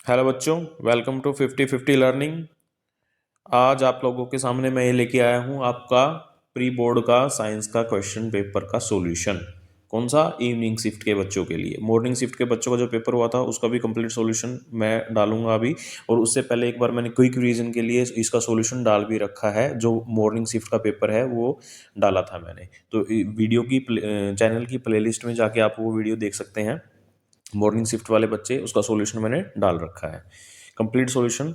Hello बच्चों, welcome to 50-50 learning. आज आप लोगों के सामने मैं ये लेके आया हूँ आपका प्री बोर्ड का साइंस का क्वेश्चन पेपर का सॉल्यूशन। कौन सा? इवनिंग शिफ्ट के बच्चों के लिए। मॉर्निंग शिफ्ट के बच्चों का जो पेपर हुआ था उसका भी कंप्लीट सॉल्यूशन मैं डालूंगा अभी। और उससे पहले एक बार मैंने क्विक रिवीजन के लिए इसका सॉल्यूशन डाल भी रखा है। जो मॉर्निंग शिफ्ट का पेपर है वो डाला था मैंने, तो वीडियो की चैनल की प्लेलिस्ट में जाके आप वो वीडियो देख सकते हैं। मॉर्निंग शिफ्ट वाले बच्चे, उसका सॉल्यूशन मैंने डाल रखा है। कंप्लीट सॉल्यूशन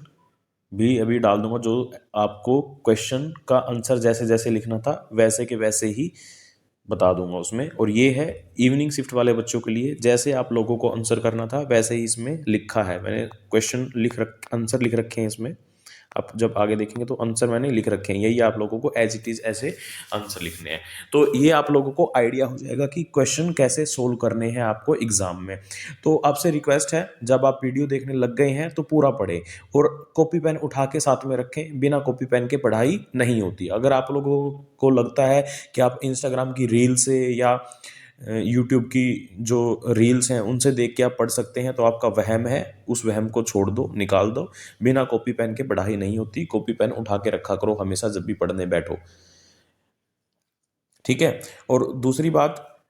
भी अभी डाल दूंगा। जो आपको क्वेश्चन का आंसर जैसे जैसे लिखना था वैसे के वैसे ही बता दूंगा उसमें। और ये है इवनिंग शिफ्ट वाले बच्चों के लिए, जैसे आप लोगों को आंसर करना था वैसे ही इसमें लिखा है। मैंने क्वेश्चन आंसर लिख रखे हैं इसमें। आप जब आगे देखेंगे तो आंसर मैंने लिख रखे हैं, यही आप लोगों को एज इट इज ऐसे आंसर लिखने हैं। तो ये आप लोगों को आइडिया हो जाएगा कि क्वेश्चन कैसे सोल्व करने हैं आपको एग्जाम में। तो आपसे रिक्वेस्ट है, जब आप वीडियो देखने लग गए हैं तो पूरा पढ़ें और कॉपी पेन उठा के साथ में रखें। बिना कॉपी पेन के पढ़ाई नहीं होती। अगर आप लोगों को लगता है कि आप इंस्टाग्राम की रील से या यूट्यूब की जो रील्स हैं उनसे देख के आप पढ़ सकते हैं, तो आपका वहम है, उस वहम को छोड़ दो, निकाल दो। बिना कॉपी पेन के पढ़ाई नहीं होती। कॉपी पेन उठा के रखा करो हमेशा जब भी पढ़ने बैठो, ठीक है? और दूसरी बात,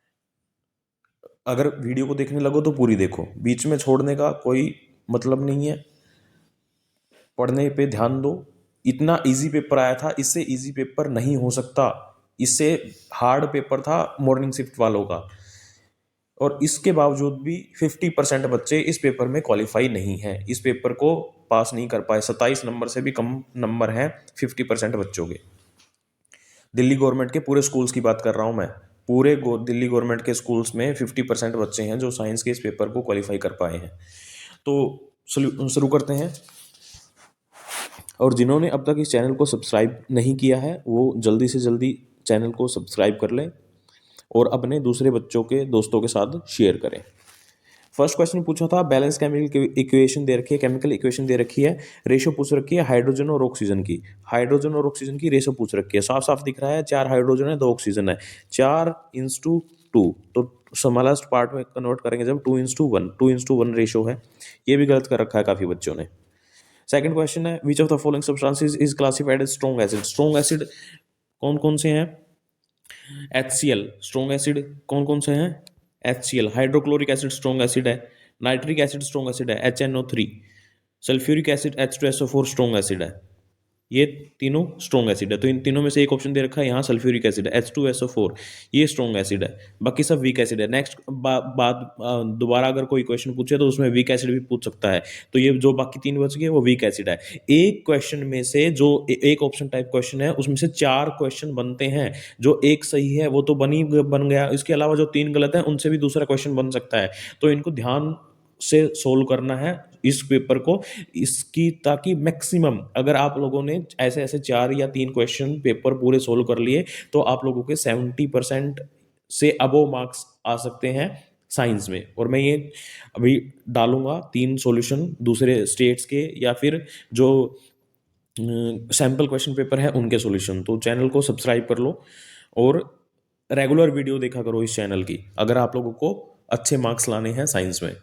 अगर वीडियो को देखने लगो तो पूरी देखो, बीच में छोड़ने का कोई मतलब नहीं है। पढ़ने पे ध्यान दो। इतना इजी पेपर आया था, इससे इजी पेपर नहीं हो सकता। इससे हार्ड पेपर था मॉर्निंग शिफ्ट वालों का। और इसके बावजूद भी 50% बच्चे इस पेपर में क्वालिफाई नहीं हैं, इस पेपर को पास नहीं कर पाए। 27 नंबर से भी कम नंबर हैं 50% बच्चों के। दिल्ली गवर्नमेंट के पूरे स्कूल्स की बात कर रहा हूँ मैं। पूरे दिल्ली गवर्नमेंट के स्कूल्स में 50% बच्चे हैं जो साइंस के इस पेपर को क्वालिफाई कर पाए हैं। तो शुरू करते हैं। और जिन्होंने अब तक इस चैनल को सब्सक्राइब नहीं किया है वो जल्दी से जल्दी चैनल को सब्सक्राइब कर लें और अपने दूसरे बच्चों के दोस्तों के साथ शेयर करें। फर्स्ट क्वेश्चन पूछा था, बैलेंस केमिकल इक्वेशन दे रखी है, केमिकल इक्वेशन दे रखी है, रेशो पूछ रखी है हाइड्रोजन और ऑक्सीजन की। हाइड्रोजन और ऑक्सीजन की रेशो पूछ रखी है। साफ साफ दिख रहा है 4 हाइड्रोजन है 2 ऑक्सीजन है। 4:2, तो स्मॉलेस्ट पार्ट में कन्वर्ट करेंगे जब 2:1, 2:1 रेशो है। ये भी गलत कर रखा है काफी बच्चों ने। सेकंड क्वेश्चन है, which of the following substances is classified as strong acid. Strong acid कौन कौन से हैं? HCl स्ट्रॉन्ग एसिड कौन कौन से हैं? HCl। Hydrochloric acid strong acid है। नाइट्रिक एसिड स्ट्रॉन्ग एसिड है, HNO3। Sulphuric acid H2SO4 strong acid है। ये तीनों स्ट्रॉन्ग एसिड है। तो इन तीनों में से एक ऑप्शन दे रखा है यहाँ सल्फ्यूरिक एसिड है, H2SO4, ये स्ट्रॉन्ग एसिड है। बाकी सब वीक एसिड है। नेक्स्ट बात, दोबारा अगर कोई क्वेश्चन पूछे तो उसमें वीक एसिड भी पूछ सकता है। तो ये जो बाकी 3 बच गए वो वीक एसिड है। एक क्वेश्चन में से जो एक ऑप्शन टाइप क्वेश्चन है उसमें से 4 क्वेश्चन बनते हैं। जो एक सही है वो तो बन गया, इसके अलावा जो 3 गलत है उनसे भी दूसरा क्वेश्चन बन सकता है। तो इनको ध्यान से सोल्व करना है इस पेपर को, इसकी, ताकि मैक्सिमम, अगर आप लोगों ने ऐसे ऐसे 4 या 3 क्वेश्चन पेपर पूरे सोल्व कर लिए तो आप लोगों के 70% से अबोव मार्क्स आ सकते हैं साइंस में। और मैं ये अभी डालूंगा 3 सॉल्यूशन दूसरे स्टेट्स के या फिर जो सैम्पल क्वेश्चन पेपर है उनके सॉल्यूशन। तो चैनल को सब्सक्राइब कर लो और रेगुलर वीडियो देखा करो इस चैनल की, अगर आप लोगों को अच्छे मार्क्स लाने हैं साइंस में।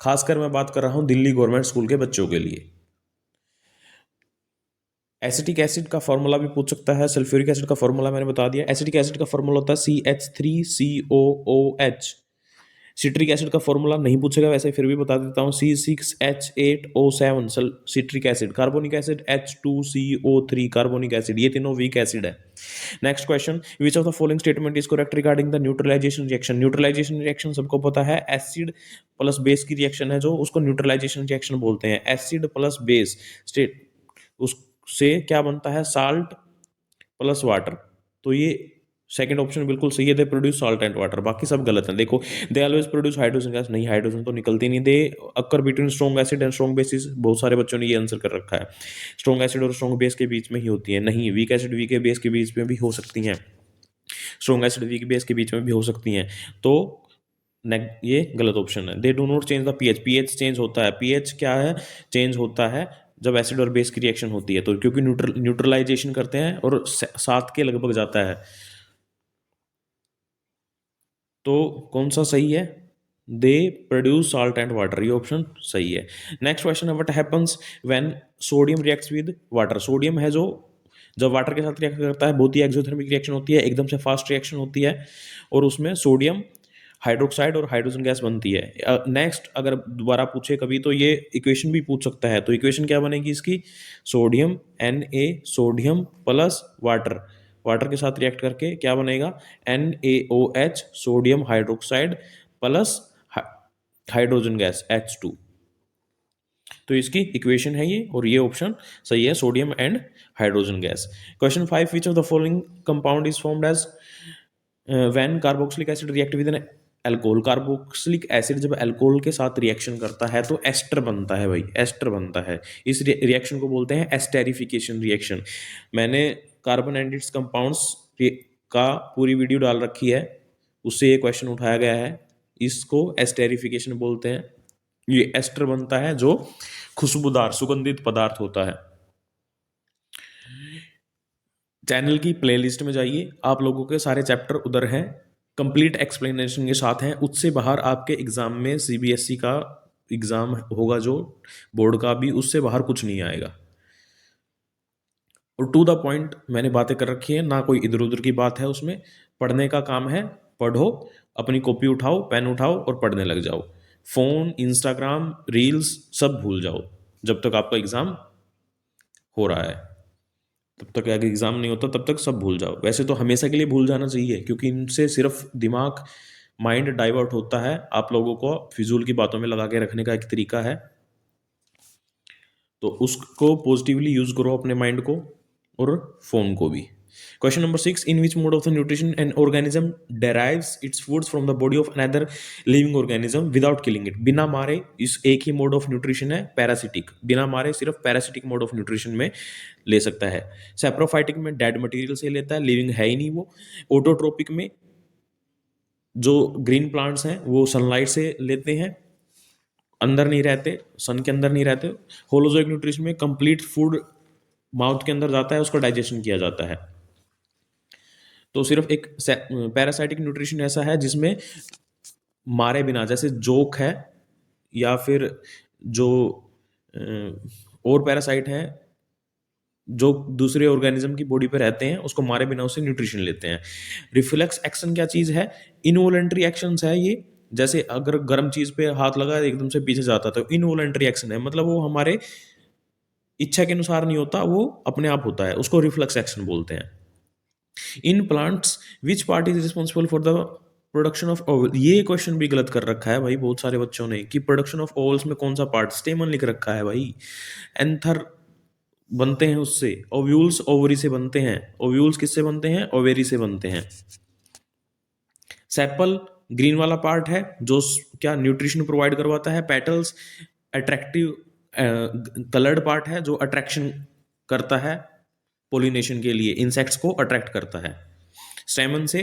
खासकर मैं बात कर रहा हूं दिल्ली गवर्नमेंट स्कूल के बच्चों के लिए। एसिटिक एसिड का फॉर्मूला भी पूछ सकता है। सल्फ्यूरिक एसिड का फॉर्मूला मैंने बता दिया। एसिटिक एसिड का फॉर्मूला होता है CH3COOH। सिट्रिक एसिड का फॉर्मूला नहीं पूछेगा वैसे, फिर भी बता देता हूँ, C6H8O7 citric acid. Carbonic acid H2CO3 carbonic acid. ये तीनों वीक एसिड है। Next question, which of the following statement is correct regarding the neutralization reaction. Neutralization reaction सबको पता है, एसिड प्लस बेस की रिएक्शन है जो, उसको न्यूट्रलाइजेशन रिएक्शन बोलते हैं। एसिड प्लस बेस स्टेट, उससे क्या बनता है? Salt plus water. तो ये सेकंड ऑप्शन बिल्कुल सही है, they produce salt and water. बाकी सब गलत है। देखो, they always produce hydrogen gas, नहीं, हाइड्रोजन तो निकलती नहीं। They occur between strong acid and strong bases, बहुत सारे बच्चों ने ये आंसर कर रखा है। स्ट्रॉन्ग एसिड और स्ट्रॉन्ग बेस के बीच में ही होती है, नहीं, वीक एसिड वीक बेस के बीच में भी हो सकती हैं, स्ट्रॉन्ग एसिड वीक बेस के बीच में भी हो सकती हैं। तो ये गलत ऑप्शन है। दे do not change the pH. PH change होता है। पीएच क्या है? चेंज होता है जब एसिड और बेस की रिएक्शन होती है, तो क्योंकि न्यूट्रलाइजेशन करते हैं और 7 के लगभग जाता है। तो कौन सा सही है? They produce salt and water, ये ऑप्शन सही है। नेक्स्ट क्वेश्चन है what happens when sodium reacts with water. Sodium है जो जब वाटर के साथ रिएक्ट करता है, बहुत ही एक्सोथर्मिक रिएक्शन होती है, एकदम से फास्ट रिएक्शन होती है, और उसमें सोडियम हाइड्रोक्साइड और हाइड्रोजन गैस बनती है। नेक्स्ट अगर दोबारा पूछे कभी तो ये इक्वेशन भी पूछ सकता है, तो इक्वेशन क्या बनेगी इसकी, sodium Na sodium plus water, water के साथ रिएक्ट करके क्या बनेगा, NaOH sodium hydroxide plus hydrogen gas H2। तो इसकी इक्वेशन है ये, और ये ऑप्शन सही है, sodium and hydrogen gas. Question 5 which of the following compound is formed as when carboxylic acid react with an alcohol. Carboxylic acid जब alcohol के साथ रिएक्शन करता है तो एस्टर बनता है भाई, एस्टर बनता है। इस रिएक्शन को बोलते हैं एस्टेरिफिकेशन रिएक्शन। मैंने कार्बन एंड इट्स कंपाउंड्स का पूरी वीडियो डाल रखी है, उससे ये क्वेश्चन उठाया गया है। इसको एस्टेरिफिकेशन बोलते हैं। ये एस्टर बनता है जो खुशबूदार सुगंधित पदार्थ होता है। चैनल की प्लेलिस्ट में जाइए, आप लोगों के सारे चैप्टर उधर हैं, कंप्लीट एक्सप्लेनेशन के साथ हैं। उससे बाहर आपके एग्जाम में CBSE का एग्जाम होगा जो बोर्ड का भी, उससे बाहर कुछ नहीं आएगा। और टू द पॉइंट मैंने बातें कर रखी है, ना कोई इधर उधर की बात है उसमें। पढ़ने का काम है, पढ़ो, अपनी कॉपी उठाओ, पेन उठाओ और पढ़ने लग जाओ। फोन, इंस्टाग्राम, रील्स सब भूल जाओ जब तक आपका एग्जाम हो रहा है। तब तक अगर एग्जाम नहीं होता तब तक सब भूल जाओ। वैसे तो हमेशा के लिए भूल जाना चाहिए, क्योंकि इनसे सिर्फ दिमाग, माइंड डाइवर्ट होता है। आप लोगों को फिजूल की बातों में लगा के रखने का एक तरीका है, तो उसको पॉजिटिवली यूज करो अपने माइंड को और फोन को भी। Question number 6, in which mode of the nutrition an organism डेराइव्स it's foods from the body of another living organism without killing it. बिना मारे, इस एक ही मोड ऑफ न्यूट्रिशन है पैरासिटिक, बिना मारे सिर्फ पैरासिटिक मोड ऑफ न्यूट्रिशन में ले सकता है। सेप्रोफाइटिक में डेड मटेरियल से लेता है, लिविंग है ही नहीं वो। ऑटोट्रोपिक में जो ग्रीन प्लांट्स हैं वो सनलाइट से लेते हैं, अंदर नहीं रहते, सन के अंदर नहीं रहते। होलोजोइक न्यूट्रिशन में कंप्लीट फूड माउथ के अंदर जाता है, उसका डाइजेशन किया जाता है। तो सिर्फ एक पैरासाइटिक न्यूट्रिशन ऐसा है जिसमें मारे बिना, जैसे जोक है या फिर जो और पैरासाइट हैं जो दूसरे ऑर्गेनिज्म की बॉडी पे रहते हैं, उसको मारे बिना उससे न्यूट्रिशन लेते हैं। रिफ्लेक्स एक्शन क्या चीज़ है, इनवॉलेंट्री एक्शंस है ये। जैसे अगर गर्म चीज़ पे हाथ लगा एकदम से पीछे जाता तो इनवॉलेंट्री एक्शन है, मतलब वो हमारे इच्छा के अनुसार नहीं होता, वो अपने आप होता है, उसको रिफ्लेक्स एक्शन बोलते हैं। In plants which part is responsible for the production of Oval. ये क्वेश्चन भी गलत कर रखा है भाई बहुत सारे बच्चों ने, कि प्रोडक्शन ऑफ ओवल्स में कौन सा पार्ट, स्टेमन लिख रखा है भाई। एंथर बनते हैं उससे, ओव्यूल्स ओवरी से बनते हैं। ओव्यूल्स किससे बनते हैं, ओवेरी से बनते हैं। सेपल ग्रीन वाला पार्ट है जो क्या न्यूट्रिशन प्रोवाइड करवाता है। पेटल्स अट्रैक्टिव कलर्ड पार्ट है जो अट्रैक्शन करता है पोलिनेशन के लिए, इंसेक्ट्स को अट्रैक्ट करता है। स्टेमन से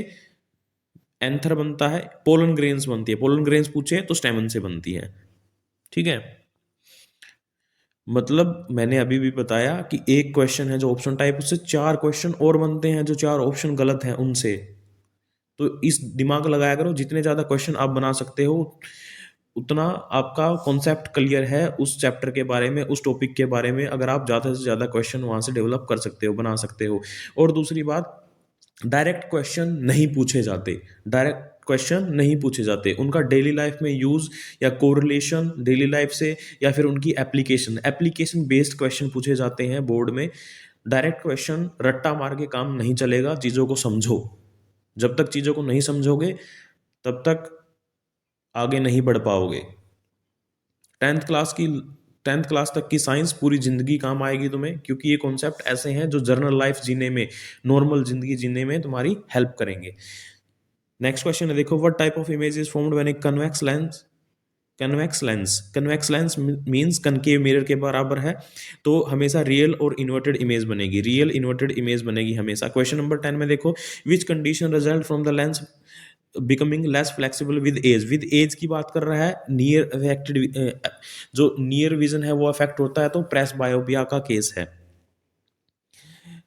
एंथर बनता है, पोलन ग्रेन्स बनती है। पोलन ग्रेन्स पूछे तो स्टेमन से बनती है, ठीक है। मतलब मैंने अभी भी बताया कि एक क्वेश्चन है जो ऑप्शन टाइप, उससे 4 क्वेश्चन और बनते हैं जो 4 ऑप्शन गलत हैं उनसे। तो इस दिमाग लगाया करो, जितने ज़्यादा क्वेश्चन आप बना सकते हो उतना आपका कॉन्सेप्ट क्लियर है उस चैप्टर के बारे में, उस टॉपिक के बारे में। अगर आप ज़्यादा से ज़्यादा क्वेश्चन वहाँ से डेवलप कर सकते हो, बना सकते हो। और दूसरी बात, डायरेक्ट क्वेश्चन नहीं पूछे जाते, डायरेक्ट क्वेश्चन नहीं पूछे जाते। उनका डेली लाइफ में यूज़ या कोरिलेशन डेली लाइफ से, या फिर उनकी एप्लीकेशन बेस्ड क्वेश्चन पूछे जाते हैं बोर्ड में। डायरेक्ट क्वेश्चन रट्टा मार के काम नहीं चलेगा, चीज़ों को समझो। जब तक चीज़ों को नहीं समझोगे तब तक आगे नहीं बढ़ पाओगे। 10th क्लास तक की साइंस पूरी ज़िंदगी काम आएगी तुम्हें, क्योंकि ये कॉन्सेप्ट ऐसे हैं जो जर्नल लाइफ जीने में, नॉर्मल ज़िंदगी जीने में तुम्हारी हेल्प करेंगे। नेक्स्ट क्वेश्चन है, देखो what type of image is formed when a convex lens means concave mirror के बराबर है, तो हमेशा रियल और इन्वर्टेड इमेज बनेगी, रियल इन्वर्टेड इमेज बनेगी हमेशा। क्वेश्चन नंबर 10 में देखो, which condition result from the lens becoming less flexible with age की बात कर रहा है। नियर अफेक्टेड, जो नियर विजन है वो अफेक्ट होता है, तो प्रेस बायोपिया का केस है।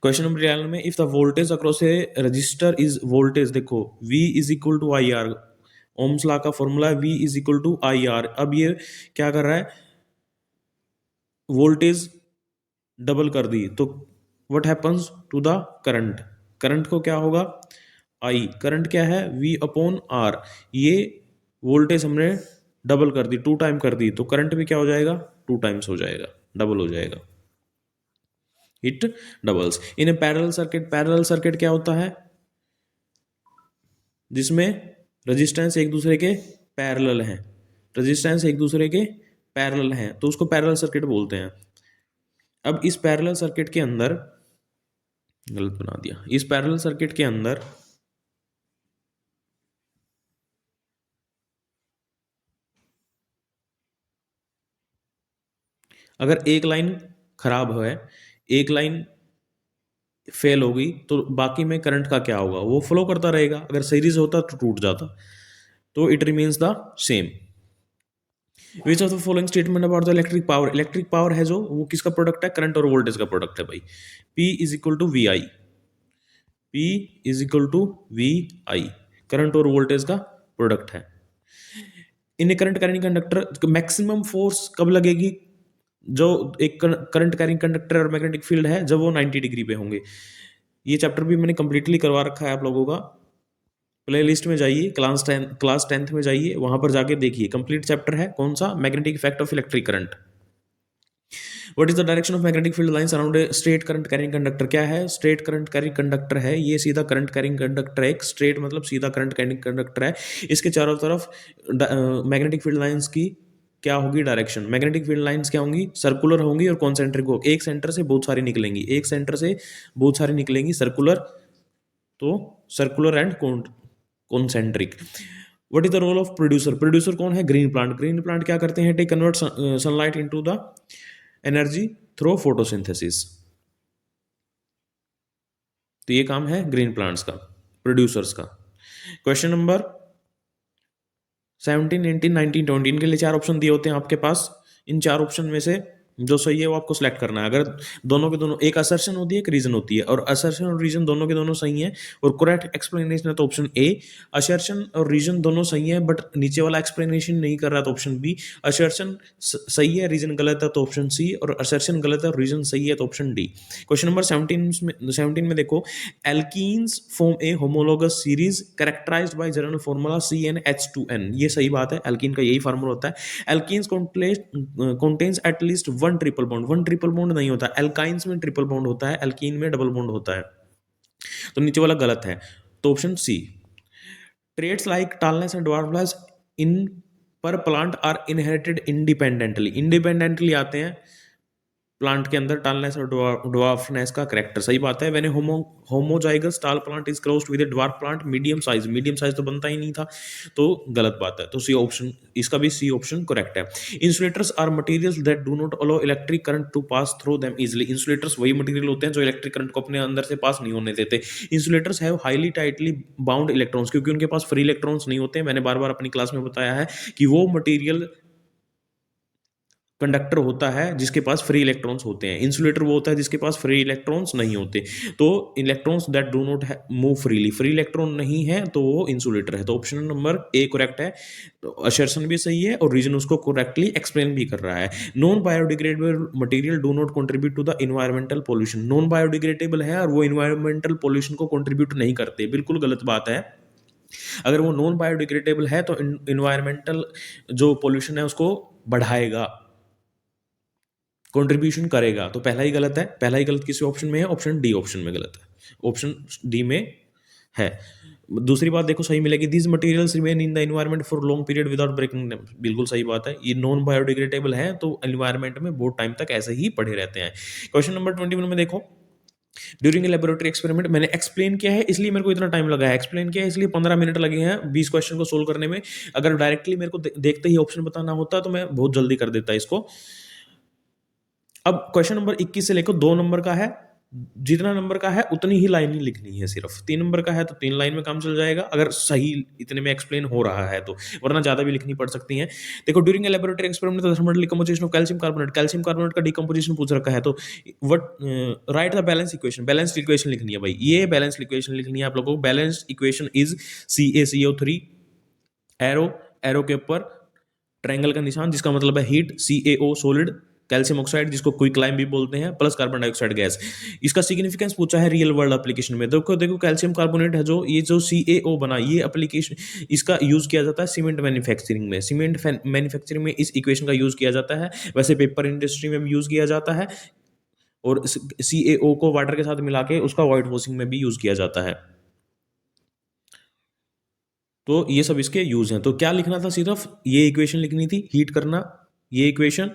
क्वेश्चन नंबर 11 में, if the voltage across a resistor is voltage, देखो V is equal to IR, Ohm's law का फॉर्मूला है V is equal to I R. अब ये क्या कर रहा है, वोल्टेज डबल कर दी, तो what happens to the current, current को क्या होगा, आई, करंट क्या है V अपॉन आर, ये वोल्टेज हमने डबल कर दी, 2 टाइम कर दी, तो करंट भी क्या हो जाएगा, 2 टाइम्स हो जाएगा, डबल हो जाएगा, it doubles in A parallel circuit. Parallel circuit क्या होता है, जिसमें रेजिस्टेंस एक दूसरे के पैरेलल हैं, रेजिस्टेंस एक दूसरे के पैरेलल हैं, तो उसको पैरेलल सर्किट बोलते हैं। अब इस पैरेलल सर्किट के अंदर, गलत बना दिया, इस पैरेलल सर्किट के अंदर अगर एक लाइन खराब है, एक लाइन फेल हो गई, तो बाकी में करंट का क्या होगा, वो फ्लो करता रहेगा, अगर सीरीज होता तो टूट जाता, तो it remains the same. Which of the following statement about the electric power, electric power है जो, वो किसका प्रोडक्ट है, करंट और वोल्टेज का प्रोडक्ट है भाई। P is equal to V I, P is equal to V I, current और वोल्टेज का प्रोडक्ट है। In current carrying conductor maximum force कब लगेगी, जो एक करंट कैरिंग कंडक्टर और मैग्नेटिक फील्ड है जब वो 90 डिग्री पे होंगे। ये चैप्टर भी मैंने कंप्लीटली करवा रखा है आप लोगों का, प्ले लिस्ट में जाइए, क्लास टेंथ में जाइए, वहां पर जाके देखिए, कंप्लीट चैप्टर है, कौन सा, magnetic effect of electric current. What is the direction of magnetic field lines around a straight current carrying conductor, क्या है, स्ट्रेट करंट कैरिंग कंडक्टर है, ये सीधा करंट कैरिंग कंडक्टर है, एक स्ट्रेट मतलब सीधा करंट कैरिंग कंडक्टर है, इसके चारों तरफ मैग्नेटिक फील्ड लाइंस की क्या होगी डायरेक्शन, मैग्नेटिक फील्ड लाइंस क्या होंगी, सर्कुलर होंगी और कॉन्सेंट्रिक हो, एक सेंटर से बहुत सारी निकलेंगी, एक सेंटर से बहुत सारी निकलेंगी, सर्कुलर, तो circular and concentric. What is the role of producer, producer कौन है, ग्रीन प्लांट, ग्रीन प्लांट क्या करते हैं, take convert sunlight into the energy through photosynthesis, तो ये काम है ग्रीन प्लांट्स का, प्रोड्यूसर्स का। क्वेश्चन नंबर 17, 18, 19, 20, इनके लिए 4 ऑप्शन दिए होते हैं आपके पास, इन 4 ऑप्शन में से जो सही है वो आपको सिलेक्ट करना है। अगर दोनों के दोनों, एक असर्शन होती है, एक रीजन होती है, और असर्शन और रीजन दोनों के दोनों सही है और करेक्ट एक्सप्लेनेशन है तो ऑप्शन ए, असर्शन और रीजन दोनों सही है बट नीचे वाला एक्सप्लेनेशन नहीं कर रहा तो ऑप्शन बी, असर्शन सही है रीजन गलत है तो ऑप्शन सी, और असर्शन गलत है और रीजन सही है तो ऑप्शन डी। क्वेश्चन नंबर 17 में देखो, alkenes form a homologous series characterized by general formula CnH2n, ये सही बात है, एल्कीन का यही फार्मूला होता है। Alkenes contains at least one triple bond, one triple bond नहीं होता, एल्काइंस में ट्रिपल बॉन्ड होता है, एल्कीन में डबल बॉन्ड होता है, तो नीचे वाला गलत है, तो option C. Traits like tallness and dwarfness in pea plant are inherited independently, independently आते हैं प्लांट के अंदर, टालनेस और ड्वार्फनेस का करेक्टर, सही बात है। व्हेन होमोजाइगस टाल plant is crossed with a dwarf plant medium size, medium size तो बनता ही नहीं था, तो गलत बात है, तो सी ऑप्शन, इसका भी सी ऑप्शन करेक्ट है। Insulators are materials that do not allow electric current to pass through them easily, insulators वही मटेरियल होते हैं जो इलेक्ट्रिक करंट को अपने अंदर से पास नहीं होने देते। Insulators have highly tightly bound electrons, क्योंकि उनके पास फ्री इलेक्ट्रॉन्स नहीं होते, मैंने बार बार अपनी क्लास में बताया है कि वो मटेरियल कंडक्टर होता है जिसके पास फ्री इलेक्ट्रॉन्स होते हैं, इंसुलेटर वो होता है जिसके पास फ्री इलेक्ट्रॉन्स नहीं होते, तो electrons that do not move freely, free electron नहीं है तो वो इंसुलेटर है, तो ऑप्शन नंबर ए करेक्ट है, तो असर्शन भी सही है और रीजन उसको करेक्टली एक्सप्लेन भी कर रहा है। Non biodegradable material do not contribute to the environmental pollution, non biodegradable है और वो इन्वायरमेंटल पोल्यूशन को कंट्रीब्यूट नहीं करते, बिल्कुल गलत बात है। अगर वो नॉन बायोडिग्रेडेबल है तो इन्वायरमेंटल जो पोल्यूशन है उसको बढ़ाएगा, कंट्रीब्यूशन करेगा, तो पहला ही गलत है, पहला ही गलत किसी ऑप्शन में है, ऑप्शन डी ऑप्शन में गलत है, ऑप्शन डी में है। दूसरी बात देखो सही मिलेगी, these materials remain in the environment for long period without breaking them, बिल्कुल सही बात है, ये नॉन बायोडिग्रेडेबल है तो एनवायरनमेंट में बहुत टाइम तक ऐसे ही पड़े रहते हैं। क्वेश्चन नंबर 21 में देखो, ड्यूरिंग ए लेबोरेटरी एक्सपेरिमेंट, मैंने एक्सप्लेन किया है इसलिए मेरे को इतना टाइम लगा है, एक्सप्लेन किया है इसलिए 15 मिनट लगे हैं 20 क्वेश्चन को सोल्व करने में, अगर डायरेक्टली मेरे को देखते ही ऑप्शन बताना होता तो मैं बहुत जल्दी कर देता इसको। अब क्वेश्चन नंबर 21 से लेकर 2 नंबर का है, जितना नंबर का है उतनी ही लाइन ही लिखनी है सिर्फ, 3 नंबर का है तो 3 लाइन में काम चल जाएगा अगर सही इतने में एक्सप्लेन हो रहा है तो, वरना ज्यादा भी लिखनी पड़ सकती है। देखो, during a laboratory experiment the thermal decomposition of calcium carbonate का डिकम्पोजिशन पूछ रखा है, तो what right the balance equation, balance equation लिखनी है भाई, ये बैलेंस इक्वेशन लिखनी है आप लोगों को, balance equation is CaCO3 arrow, arrow के ऊपर ट्रायंगल का निशान जिसका मतलब है heat, CaO solid, calcium oxide जिसको क्विकलाइम भी बोलते हैं, प्लस कार्बन डाइऑक्साइड गैस। इसका सिग्निफिकेंस पूछा है रियल वर्ल्ड एप्लीकेशन में। देखो देखो कैल्शियम कार्बोनेट है जो ये जो CaO बना, ये एप्लीकेशन इसका यूज किया जाता है सीमेंट मैन्युफैक्चरिंग में। सीमेंट मैन्युफैक्चरिंग में इस इक्वेशन का यूज किया जाता है। वैसे पेपर इंडस्ट्री में भी यूज किया जाता है, और CaO को वाटर के साथ मिला के उसका व्हाइट वॉशिंग में भी यूज किया जाता है। तो ये सब इसके यूज हैं। तो क्या लिखना था, सिर्फ ये इक्वेशन लिखनी थी, हीट करना, ये इक्वेशन,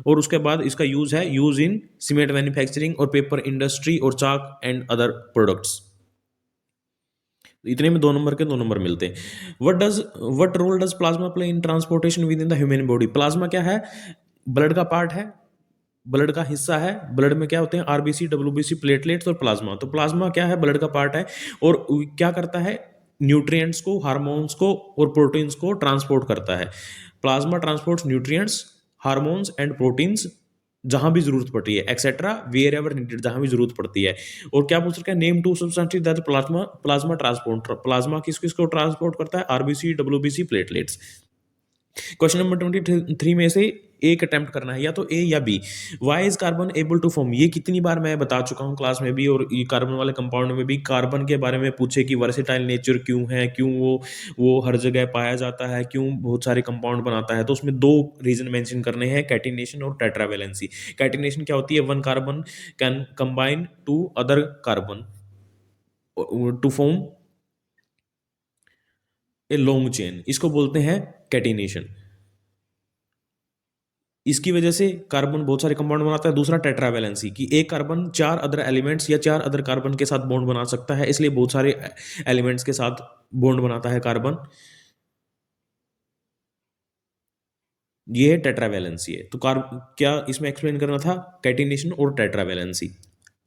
और उसके बाद इसका यूज है, यूज इन सीमेंट मैन्युफैक्चरिंग और पेपर इंडस्ट्री और चाक एंड अदर प्रोडक्ट्स। इतने में 2 नंबर के 2 नंबर मिलते हैं। What role does plasma play in transportation with in the human body? Plasma क्या है? ब्लड का पार्ट है, ब्लड का हिस्सा है। ब्लड में क्या होते हैं? RBC, WBC, प्लेटलेट्स और प्लाज्मा। तो प्लाज्मा क्या है? ब्लड का पार्ट है, और क्या करता है? न्यूट्रिएंट्स को, हार्मोन्स को और प्रोटीन्स को ट्रांसपोर्ट करता है। Plasma transports nutrients, hormones and proteins जहां भी जरूरत पड़ती है, एक्सेट्रा वेयर एवर नीडेड, जहां भी जरूरत पड़ती है। और क्या पूछ रखा है? Name 2 substances that plasma plasma transport. Plasma किस किस को ट्रांसपोर्ट करता है? RBC, WBC, platelets. Question number 23 में से एक अटेम्प्ट करना है, या तो ए या B. Why is carbon able to form? ये कितनी बार मैं बता चुका हूँ क्लास में भी, और ये कार्बन वाले कंपाउंड में भी। कार्बन के बारे में पूछे कि वर्सेटाइल नेचर क्यों है, क्यों वो हर जगह पाया जाता है, क्यों बहुत सारे कंपाउंड बनाता है, तो उसमें 2 रीजन मेंशन करने हैं, कैटिनेशन और टेट्रावैलेंसी। कैटिनेशन क्या होती है? 1 carbon can combine to other carbon to form a long chain, इसको बोलते हैं कैटिनेशन। इसकी वजह से कार्बन बहुत सारे कंपाउंड बनाता है। दूसरा टेट्रावैलेंसी, कि एक कार्बन 4 अदर एलिमेंट्स या 4 अदर कार्बन के साथ बॉन्ड बना सकता है, इसलिए बहुत सारे एलिमेंट्स के साथ बॉन्ड बनाता है कार्बन। ये है टेट्रावैलेंसी है। तो क्या इसमें एक्सप्लेन करना था? कैटिनेशन और टेट्रावैलेंसी,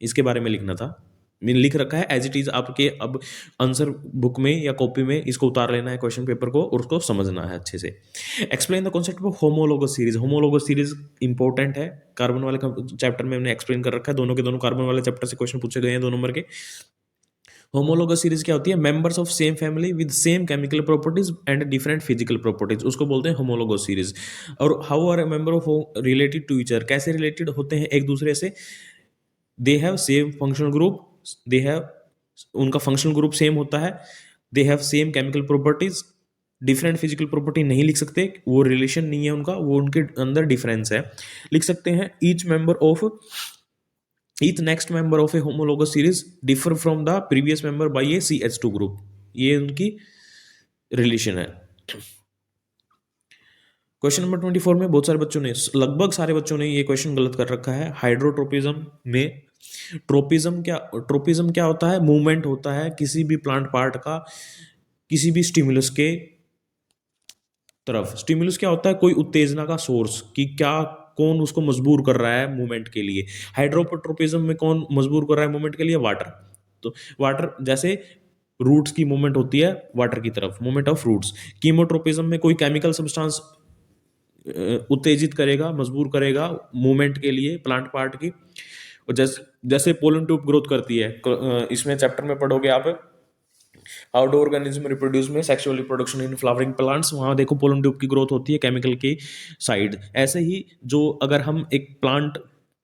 इसके बारे में लिखना था। मैंने लिख रखा है एज इट इज, आपके अब आंसर बुक में या कॉपी में इसको उतार लेना है क्वेश्चन पेपर को, और उसको समझना है अच्छे से। Explain the concept of homologous series. Homologous series important है, कार्बन वाले चैप्टर में हमने एक्सप्लेन कर रखा है। दोनों के दोनों कार्बन वाले चैप्टर से क्वेश्चन पूछे गए हैं 2 नंबर के। होमोलोगस सीरीज क्या होती है? Members of same family with same chemical properties and different physical properties, उसको बोलते हैं होमोलोगस सीरीज। और how are member of related to each other, कैसे रिलेटेड होते हैं एक दूसरे से? They have same functional group, they have, उनका फंक्शनल ग्रुप सेम होता है। They have same chemical properties, different physical property नहीं लिख सकते, वो रिलेशन नहीं है उनका, वो उनके अंदर डिफरेंस है। लिख सकते हैं each next member of a homologous series differ from the previous member by a CH2 group, ये उनकी रिलेशन है। क्वेश्चन नंबर 24 में बहुत सारे बच्चों ने, लगभग सारे बच्चों ने ये क्वेश्चन गलत कर रखा है। हाइड्रोट्रोपिज्म में ट्रोपिज्म क्या होता है? मूवमेंट होता है किसी भी प्लांट पार्ट का किसी भी स्टिमुलस के तरफ। स्टिमुलस क्या होता है? कोई उत्तेजना का सोर्स, कि क्या कौन उसको मजबूर कर रहा है मूवमेंट के लिए। हाइड्रोट्रोपिज्म में कौन मजबूर कर रहा है मूवमेंट के लिए? वाटर। तो वाटर, जैसे रूट्स की मूवमेंट होती है वाटर की तरफ, मूवमेंट ऑफ रूट्स। कीमोट्रोपिज्म में कोई केमिकल सब्सटेंस उत्तेजित करेगा, मजबूर करेगा मूवमेंट के लिए प्लांट पार्ट की। और जैसे जैसे पोलन ट्यूब ग्रोथ करती है, इसमें चैप्टर में पढ़ोगे आप, हाउ डू ऑर्गेनिज्म रिप्रोड्यूस में sexual reproduction in flowering plants, वहां देखो पोलन ट्यूब की ग्रोथ होती है केमिकल की साइड। ऐसे ही जो अगर हम एक प्लांट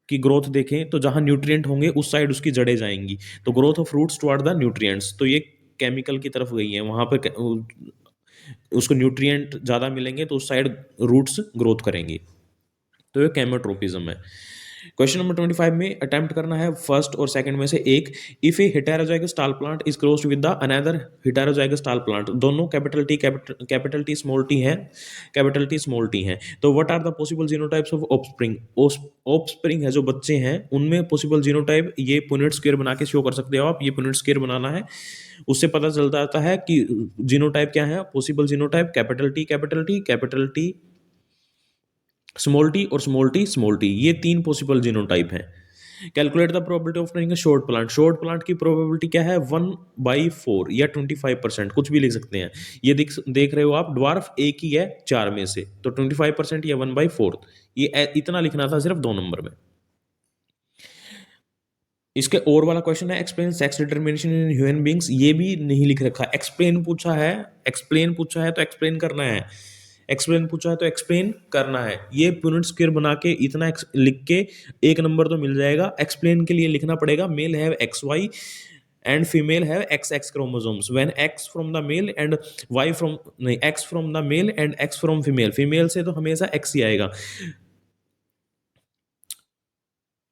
की ग्रोथ देखें तो जहां न्यूट्रिएंट होंगे उस साइड उसकी जड़ें जाएंगी, तो growth of roots toward the nutrients, तो ये केमिकल की तरफ गई है, वहां पर उसको न्यूट्रिएंट ज़्यादा मिलेंगे तो उस साइड रूट्स ग्रोथ करेंगी, तो ये केमोट्रोपिज्म है। क्वेश्चन नंबर 25 में अटेम्प्ट करना है फर्स्ट और सेकंड में से एक। If a heterozygous tall plant is crossed with the another heterozygous tall plant, दोनों कैपिटल टी स्मॉल टी हैं, कैपिटल टी स्मॉल टी हैं, तो what are the possible genotypes of offspring? Offspring है जो बच्चे हैं उनमें पॉसिबल जीनोटाइप, ये पुनेट स्क्वायर बना के शो कर सकते हो आप, ये पुनेट स्क्वायर बनाना है, उससे पता चलता आता है कि जीनोटाइप क्या है। Possible genotype capital T capital T, capital T small T और स्मॉल टी, ये 3 पॉसिबल जीनोटाइप हैं। Calculate the probability of training short plant. Short plant की प्रोबेबिलिटी क्या है? 1/4 या 25%, कुछ भी लिख सकते हैं। ये देख रहे हो आप, ड्वार्फ एक ही है 4 में से, तो 25% या 1/4, ये इतना लिखना था सिर्फ 2 नंबर में। इसके और वाला क्वेश्चन है एक्सप्लेन सेक्स डिटरमिनेशन इन ह्यूमन बींग्स, ये भी नहीं लिख रखा। एक्सप्लेन पूछा है, एक्सप्लेन पूछा है तो एक्सप्लेन करना है, एक्सप्लेन पूछा है तो एक्सप्लेन करना है। ये यूनिट स्क्वायर बना के इतना लिख के एक नंबर तो मिल जाएगा। एक्सप्लेन के लिए लिखना पड़ेगा male have X Y and female have X X chromosomes when X from the male and Y from, नहीं, X from the male and X from female, female से तो हमेशा एक्स ही आएगा।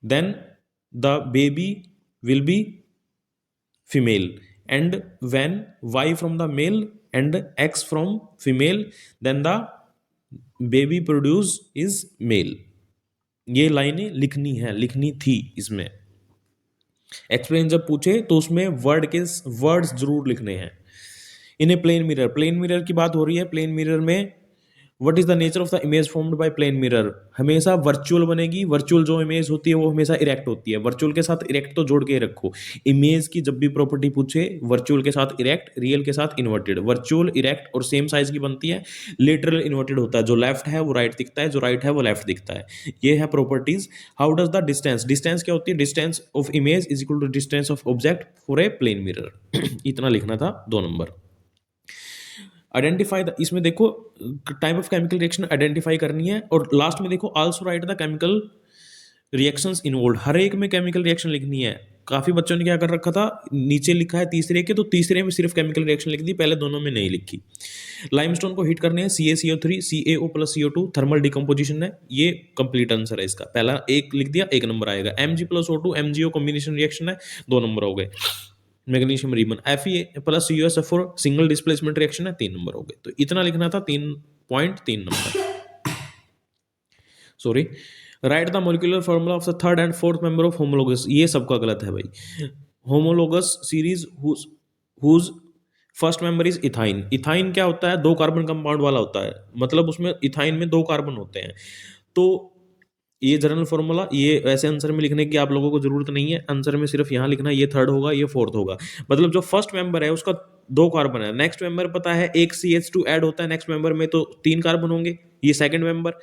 then the baby will be female, and when y from the male and x from female, then the baby produce is male। ये लाइनें लिखनी है, लिखनी थी इसमें। एक्सप्लेन जब पूछे तो उसमें वर्ड के वर्ड्स जरूर लिखने हैं। इन्हें प्लेन मिरर, प्लेन मिरर की बात हो रही है। प्लेन मिरर में what is the nature of the image formed by plane mirror, हमेशा वर्चुअल बनेगी। वर्चुअल जो इमेज होती है वो हमेशा इरेक्ट होती है। वर्चुअल के साथ इरेक्ट तो जोड़ के रखो। इमेज की जब भी प्रॉपर्टी पूछे, वर्चुअल के साथ इरेक्ट, रियल के साथ इन्वर्टेड। वर्चुअल इरेक्ट और सेम साइज की बनती है। लेटरल इन्वर्टेड होता है, जो लेफ्ट है वो राइट दिखता है, जो राइट है वो लेफ्ट दिखता है। ये है properties. How does the distance, distance क्या होती है? Distance of image is equal to distance of object for a plane mirror. इतना लिखना था, 2 नंबर। आइडेंटिफाई द, इसमें देखो type of chemical reaction identify करनी है। और लास्ट में देखो also write the chemical reactions involve, हर एक में केमिकल रिएक्शन लिखनी है। काफी बच्चों ने क्या कर रखा था, नीचे लिखा है तीसरे के, तो तीसरे में सिर्फ केमिकल रिएक्शन लिख दी, पहले दोनों में नहीं लिखी। लाइमस्टोन को हीट करने हैं, CaCO3 CaO plus CO2, thermal decomposition है। ये कंप्लीट आंसर है इसका। पहला एक लिख दिया, 1 नंबर आएगा। Mg plus O2 MgO combination reaction है, 2 नंबर हो गए। Magnesium ribbon Fe plus CuSO4 single displacement reaction है, 3 नंबर हो गए। तो इतना लिखना था, 3.3 नंबर। Sorry. Right the molecular formula of the third and fourth member of homologous, ये सबका गलत है भाई। Homologous series whose first member is ethyne. Ethyne क्या होता है? 2 कार्बन कंपाउंड वाला होता है, मतलब उसमें इथाइन में 2 कार्बन होते हैं। तो ये जनरल फॉर्मूला, ये वैसे आंसर में लिखने की आप लोगों को जरूरत नहीं है। आंसर में सिर्फ यहाँ लिखना ये थर्ड होगा, ये फोर्थ होगा। मतलब जो फर्स्ट मेंबर है उसका 2 कार्बन है। नेक्स्ट मेंबर पता है एक CH2 ऐड होता है नेक्स्ट मेंबर में, तो 3 कार्बन होंगे। ये सेकंड मेंबर।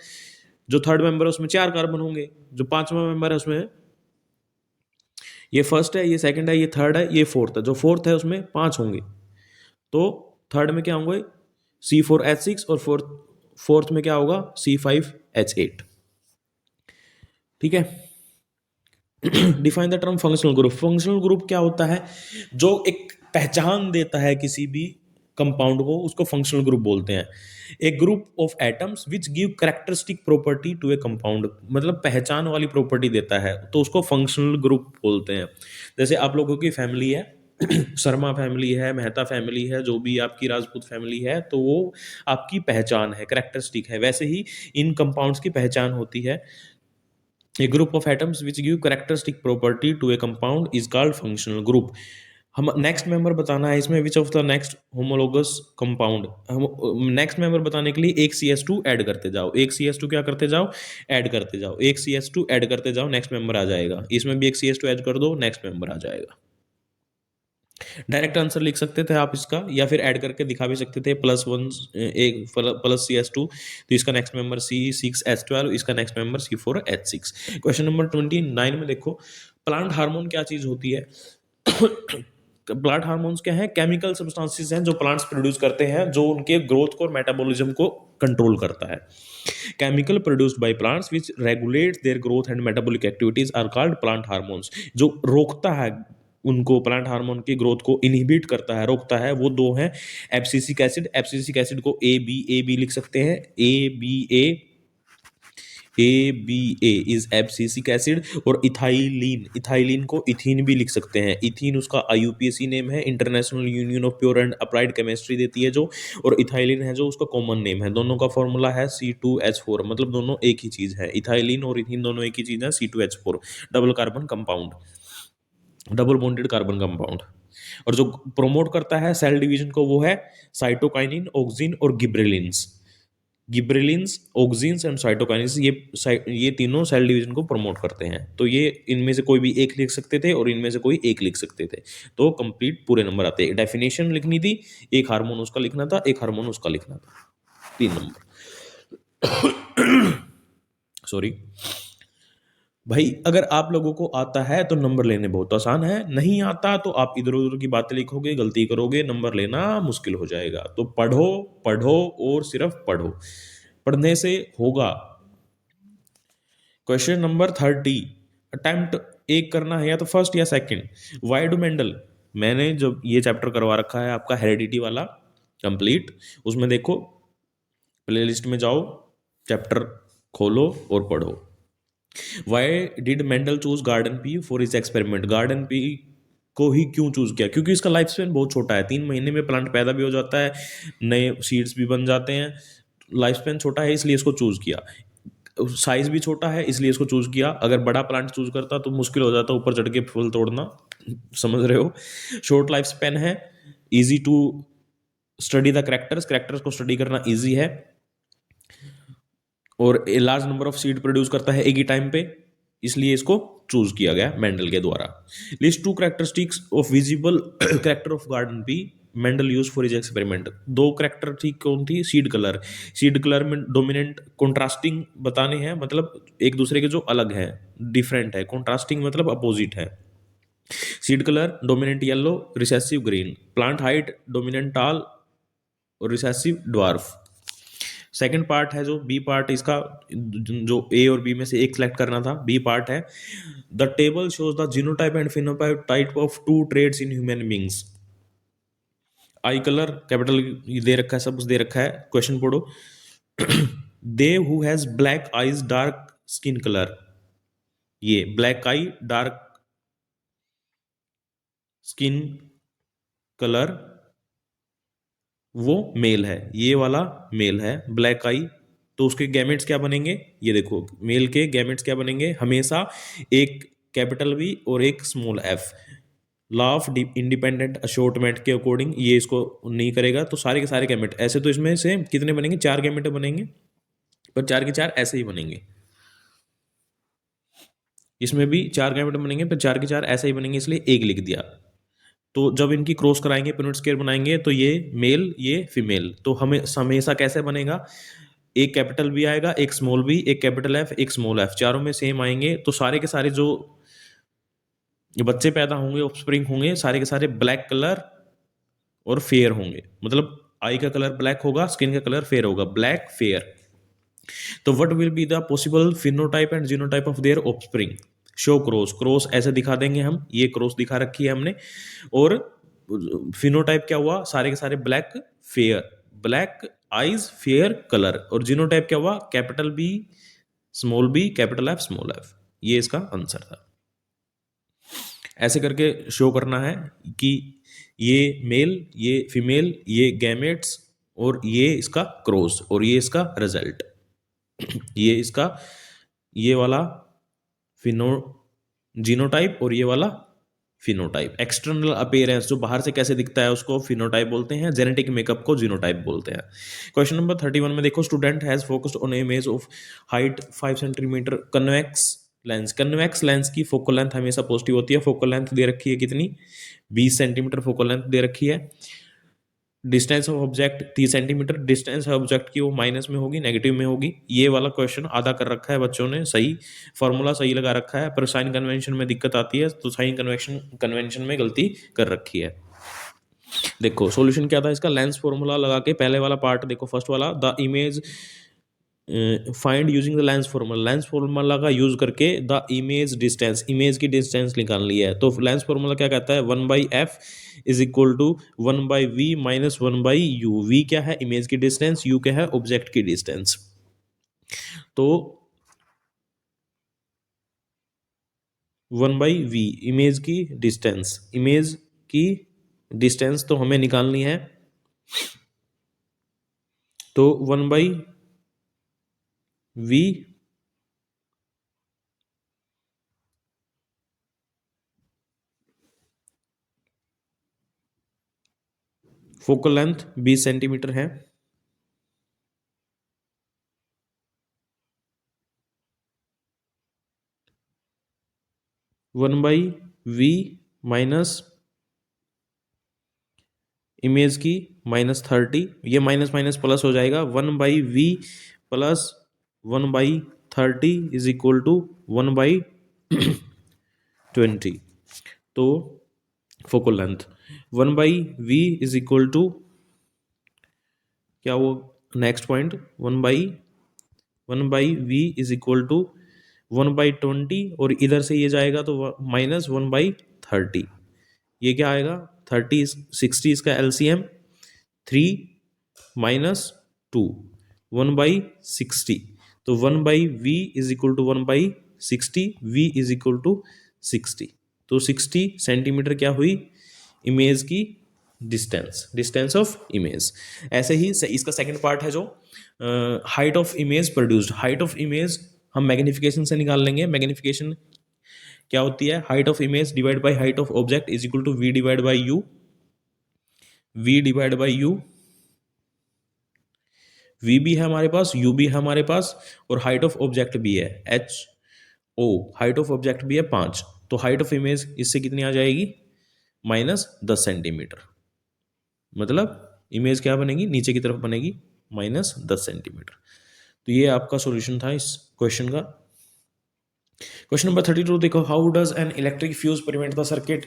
जो थर्ड मेंबर है उसमें 4 कार्बन होंगे। जो 5वां मेंबर है उसमें, ये फर्स्ट है, ये सेकंड है, ये थर्ड है, ये फोर्थ है। जो फोर्थ है उसमें 5 होंगे। तो थर्ड में क्या होंगे? C4H6 और फोर्थ में क्या होगा? C5H8। ठीक है। Define the term functional group. Functional group क्या होता है? जो एक पहचान देता है किसी भी कंपाउंड को, उसको फंक्शनल ग्रुप बोलते हैं। A group of atoms which give characteristic property to a compound, मतलब पहचान वाली प्रॉपर्टी देता है, तो उसको फंक्शनल ग्रुप बोलते हैं। जैसे आप लोगों की फैमिली है, शर्मा फैमिली है, मेहता फैमिली है, जो भी आपकी राजपूत फैमिली है, तो वो आपकी पहचान है, कैरेक्टरिस्टिक है। वैसे ही इन कंपाउंड्स की पहचान होती है। A group of atoms which give characteristic property to a compound is called functional group। हम नेक्स्ट मेंबर बताना है इसमें, विच of the next homologous compound. हम नेक्स्ट मेंबर बताने के लिए एक CH2 ऐड करते जाओ, एक CH2 क्या करते जाओ? ऐड करते जाओ, एक CH2 ऐड करते जाओ, नेक्स्ट मेंबर आ जाएगा। इसमें भी एक CH2 ऐड कर दो, नेक्स्ट मेंबर आ जाएगा। डायरेक्ट आंसर लिख सकते थे आप इसका, या फिर ऐड करके दिखा भी सकते थे। +1 एक प्लस CH2, तो इसका नेक्स्ट मेंबर C6H12, इसका next member C4H6। Question number 29 में देखो, प्लांट हार्मोन क्या चीज होती है? प्लांट हार्मोन्स क्या है? केमिकल सब्सटेंसेस हैं जो प्लांट्स प्रोड्यूस करते हैं, जो उनके ग्रोथ को और मेटाबॉलिज्म को कंट्रोल करता है। Chemical produced by plants which regulate their growth and metabolic activities are called plant hormones. जो रोकता है उनको, प्लांट हार्मोन की ग्रोथ को इनहिबिट करता है, रोकता है, वो 2 हैं। एब्सिसिक एसिड, एब्सिसिक एसिड को AB लिख सकते हैं, ABA इज एब्सिसिक एसिड। और इथाइलिन, इथाइलिन को इथीन भी लिख सकते हैं। इथीन उसका IUPAC नेम है, international union of pure and applied chemistry देती है जो। और इथाइलिन है जो उसका कॉमन नेम है। दोनों का फॉर्मूला है C2H4, मतलब दोनों एक ही चीज है। इथाइलिन और इथीन दोनों एक ही चीज है, C2H4, double carbon compound, double bonded carbon compound. और जो प्रोमोट करता है सेल डिवीजन को, वो है साइटोकाइनिन, ऑक्सिन और गिब्रेलिन्स। गिब्रेलिन्स, ऑक्सिन्स एंड साइटोकाइनिन्स, ये तीनों सेल डिवीजन को प्रमोट करते हैं। तो ये इनमें से कोई भी एक लिख सकते थे और इनमें से कोई एक लिख सकते थे, तो कंप्लीट पूरे नंबर आते हैं। डेफिनेशन लिखनी थी, एक हार्मोन उसका लिखना था, एक हार्मोन उसका लिखना था, 3 नंबर। सॉरी। भाई अगर आप लोगों को आता है तो नंबर लेने बहुत आसान है, नहीं आता तो आप इधर उधर की बातें लिखोगे, गलती करोगे, नंबर लेना मुश्किल हो जाएगा। तो पढ़ो, पढ़ो और सिर्फ पढ़ो, पढ़ने से होगा। क्वेश्चन नंबर 30, अटेम्प्ट एक करना है या तो फर्स्ट या सेकंड। वाई डू मेंडल, मैंने जब ये चैप्टर करवा रखा है आपका हेरेडिटी वाला कंप्लीट, उसमें देखो प्लेलिस्ट में जाओ, चैप्टर खोलो और पढ़ो। Why did Mendel choose garden pea for is experiment, garden pea को ही क्यों चूज किया? क्योंकि इसका लाइफ स्पेन बहुत छोटा है, 3 महीने में प्लांट पैदा भी हो जाता है, नए सीड्स भी बन जाते हैं, लाइफ स्पेन छोटा है इसलिए इसको चूज किया। साइज भी छोटा है इसलिए इसको चूज किया, अगर बड़ा प्लांट चूज करता तो मुश्किल हो जाता ऊपर चढ़ के फूल तोड़ना, समझ रहे हो। शॉर्ट लाइफ स्पेन है, easy to study the characters, characters को स्टडी करना इजी है, और a large number of seed produce करता है एक ही टाइम पे, इसलिए इसको चूज किया गया मेंडल के द्वारा। List 2 characteristics of visible character of garden pea Mendel use for his experiment. 2 characteristic कौन थी? सीड कलर, सीड कलर में डोमिनेंट कॉन्ट्रास्टिंग बताने हैं, मतलब एक दूसरे के जो अलग है, डिफरेंट है, कॉन्ट्रास्टिंग मतलब अपोजिट है। Seed colour dominant yellow, recessive green. Plant height dominant टाल और रिसेसिव ड्वार्फ। सेकंड पार्ट है जो बी पार्ट इसका, जो ए और बी में से एक सेलेक्ट करना था, बी पार्ट है। The table shows the genotype and phenotype type of 2 traits in human beings. Eye colour capital दे रखा है, सब कुछ दे रखा है, क्वेश्चन पढ़ो। They who has black eyes dark skin colour, ये black eye dark skin colour वो मेल है, ये वाला मेल है ब्लैक आई। तो उसके गैमेट्स क्या बनेंगे? ये देखो मेल के गैमेट्स क्या बनेंगे, हमेशा एक कैपिटल बी और एक small F. Law of independent assortment के अकॉर्डिंग ये इसको नहीं करेगा, तो सारे के सारे गैमेट ऐसे, तो इसमें से कितने बनेंगे? 4 गैमेट बनेंगे, पर 4 के 4 ऐसे ही बनेंगे। इसमें भी 4 गैमेट बनेंगे, पर 4 के 4 ऐसे ही बनेंगे, इसलिए एक लिख दिया। तो जब इनकी क्रॉस कराएंगे, पिनोट स्क्वायर बनाएंगे, तो ये मेल ये फीमेल, तो हमें हमेशा कैसे बनेगा? एक कैपिटल बी आएगा, एक स्मॉल बी, एक कैपिटल एफ, एक स्मॉल एफ, चारों में सेम आएंगे, तो सारे के सारे जो बच्चे पैदा होंगे, ऑफस्प्रिंग होंगे, सारे के सारे ब्लैक कलर और फेयर होंगे, मतलब आई का कलर ब्लैक होगा, स्किन का कलर फेयर होगा, ब्लैक फेयर। तो what will be the possible phenotype and genotype of their offspring? Show cross, cross ऐसे दिखा देंगे हम, ये क्रॉस दिखा रखी है हमने। और फिनोटाइप क्या हुआ? सारे के सारे black fair, black eyes fair colour. और जीनोटाइप क्या हुआ? Capital B small B capital F small F. ये इसका आंसर था। ऐसे करके शो करना है कि ये मेल, ये फीमेल, ये गैमेट्स, और ये इसका क्रॉस, और ये इसका रिजल्ट। ये इसका, ये वाला फिनो जीनोटाइप और ये वाला फिनोटाइप। एक्सटर्नल अपीयरेंस जो बाहर से कैसे दिखता है उसको फिनोटाइप बोलते हैं, जेनेटिक मेकअप को जीनोटाइप बोलते हैं। क्वेश्चन नंबर 31 में देखो, student has focused on image of height 5 centimetre convex lens. Convex lens की फोकल लेंथ हमेशा पॉजिटिव होती है। फोकल लेंथ दे रखी है कितनी? 20 सेंटीमीटर फोकल लेंथ दे रखी है। Distance of object 30 centimetre, distance object की वो माइनस में होगी, नेगेटिव में होगी। ये वाला क्वेश्चन आधा कर रखा है बच्चों ने, सही फॉर्मूला सही लगा रखा है, पर साइन कन्वेंशन में दिक्कत आती है, तो साइन कन्वेंशन में गलती कर रखी है। देखो सॉल्यूशन क्या था इसका, लेंस फॉर्मूला लगा के पहले वाला पार्ट देखो, फर्स्ट वाला, the image find using the lens formula, lens formula का यूज करके द इमेज डिस्टेंस, इमेज की डिस्टेंस निकालनी है। तो लेंस फॉर्मूला क्या कहता है? 1/f is equal to 1/v minus 1/u। v क्या है? इमेज की डिस्टेंस, u क्या है? ऑब्जेक्ट की डिस्टेंस। तो 1/v इमेज की डिस्टेंस, इमेज की डिस्टेंस तो हमें निकालनी है, तो 1/v फोकल लेंथ 20 सेंटीमीटर है, 1/v माइनस इमेज की -30, ये माइनस माइनस प्लस हो जाएगा, 1/v plus 1/30 is equal to 1/20। 20। तो focal length 1/v is equal to क्या वो next point 1/v is equal to 1/20 और इधर से ये जाएगा तो -1/30। ये क्या आएगा 60 इसका एलसीएम 3 - 2 1/60। तो 1/v is equal to 1/60 v is equal to 60। तो 60 सेंटीमीटर क्या हुई इमेज की डिस्टेंस ऑफ इमेज। ऐसे ही इसका सेकंड पार्ट है जो height of image produced. Height of image हम मैग्निफिकेशन से निकाल लेंगे। मैग्निफिकेशन क्या होती है height of image divide by height of object is equal to v divide by u। v divide by u, v भी है हमारे पास, u भी है हमारे पास और हाइट ऑफ ऑब्जेक्ट भी है h o। Height of object भी है 5। तो हाइट ऑफ इमेज इससे कितनी आ जाएगी -10 सेंटीमीटर। मतलब इमेज क्या बनेगी नीचे की तरफ बनेगी -10 सेंटीमीटर। तो ये आपका सॉल्यूशन था इस क्वेश्चन का। क्वेश्चन नंबर 32 देखो, how does an electric fuse prevent the circuit.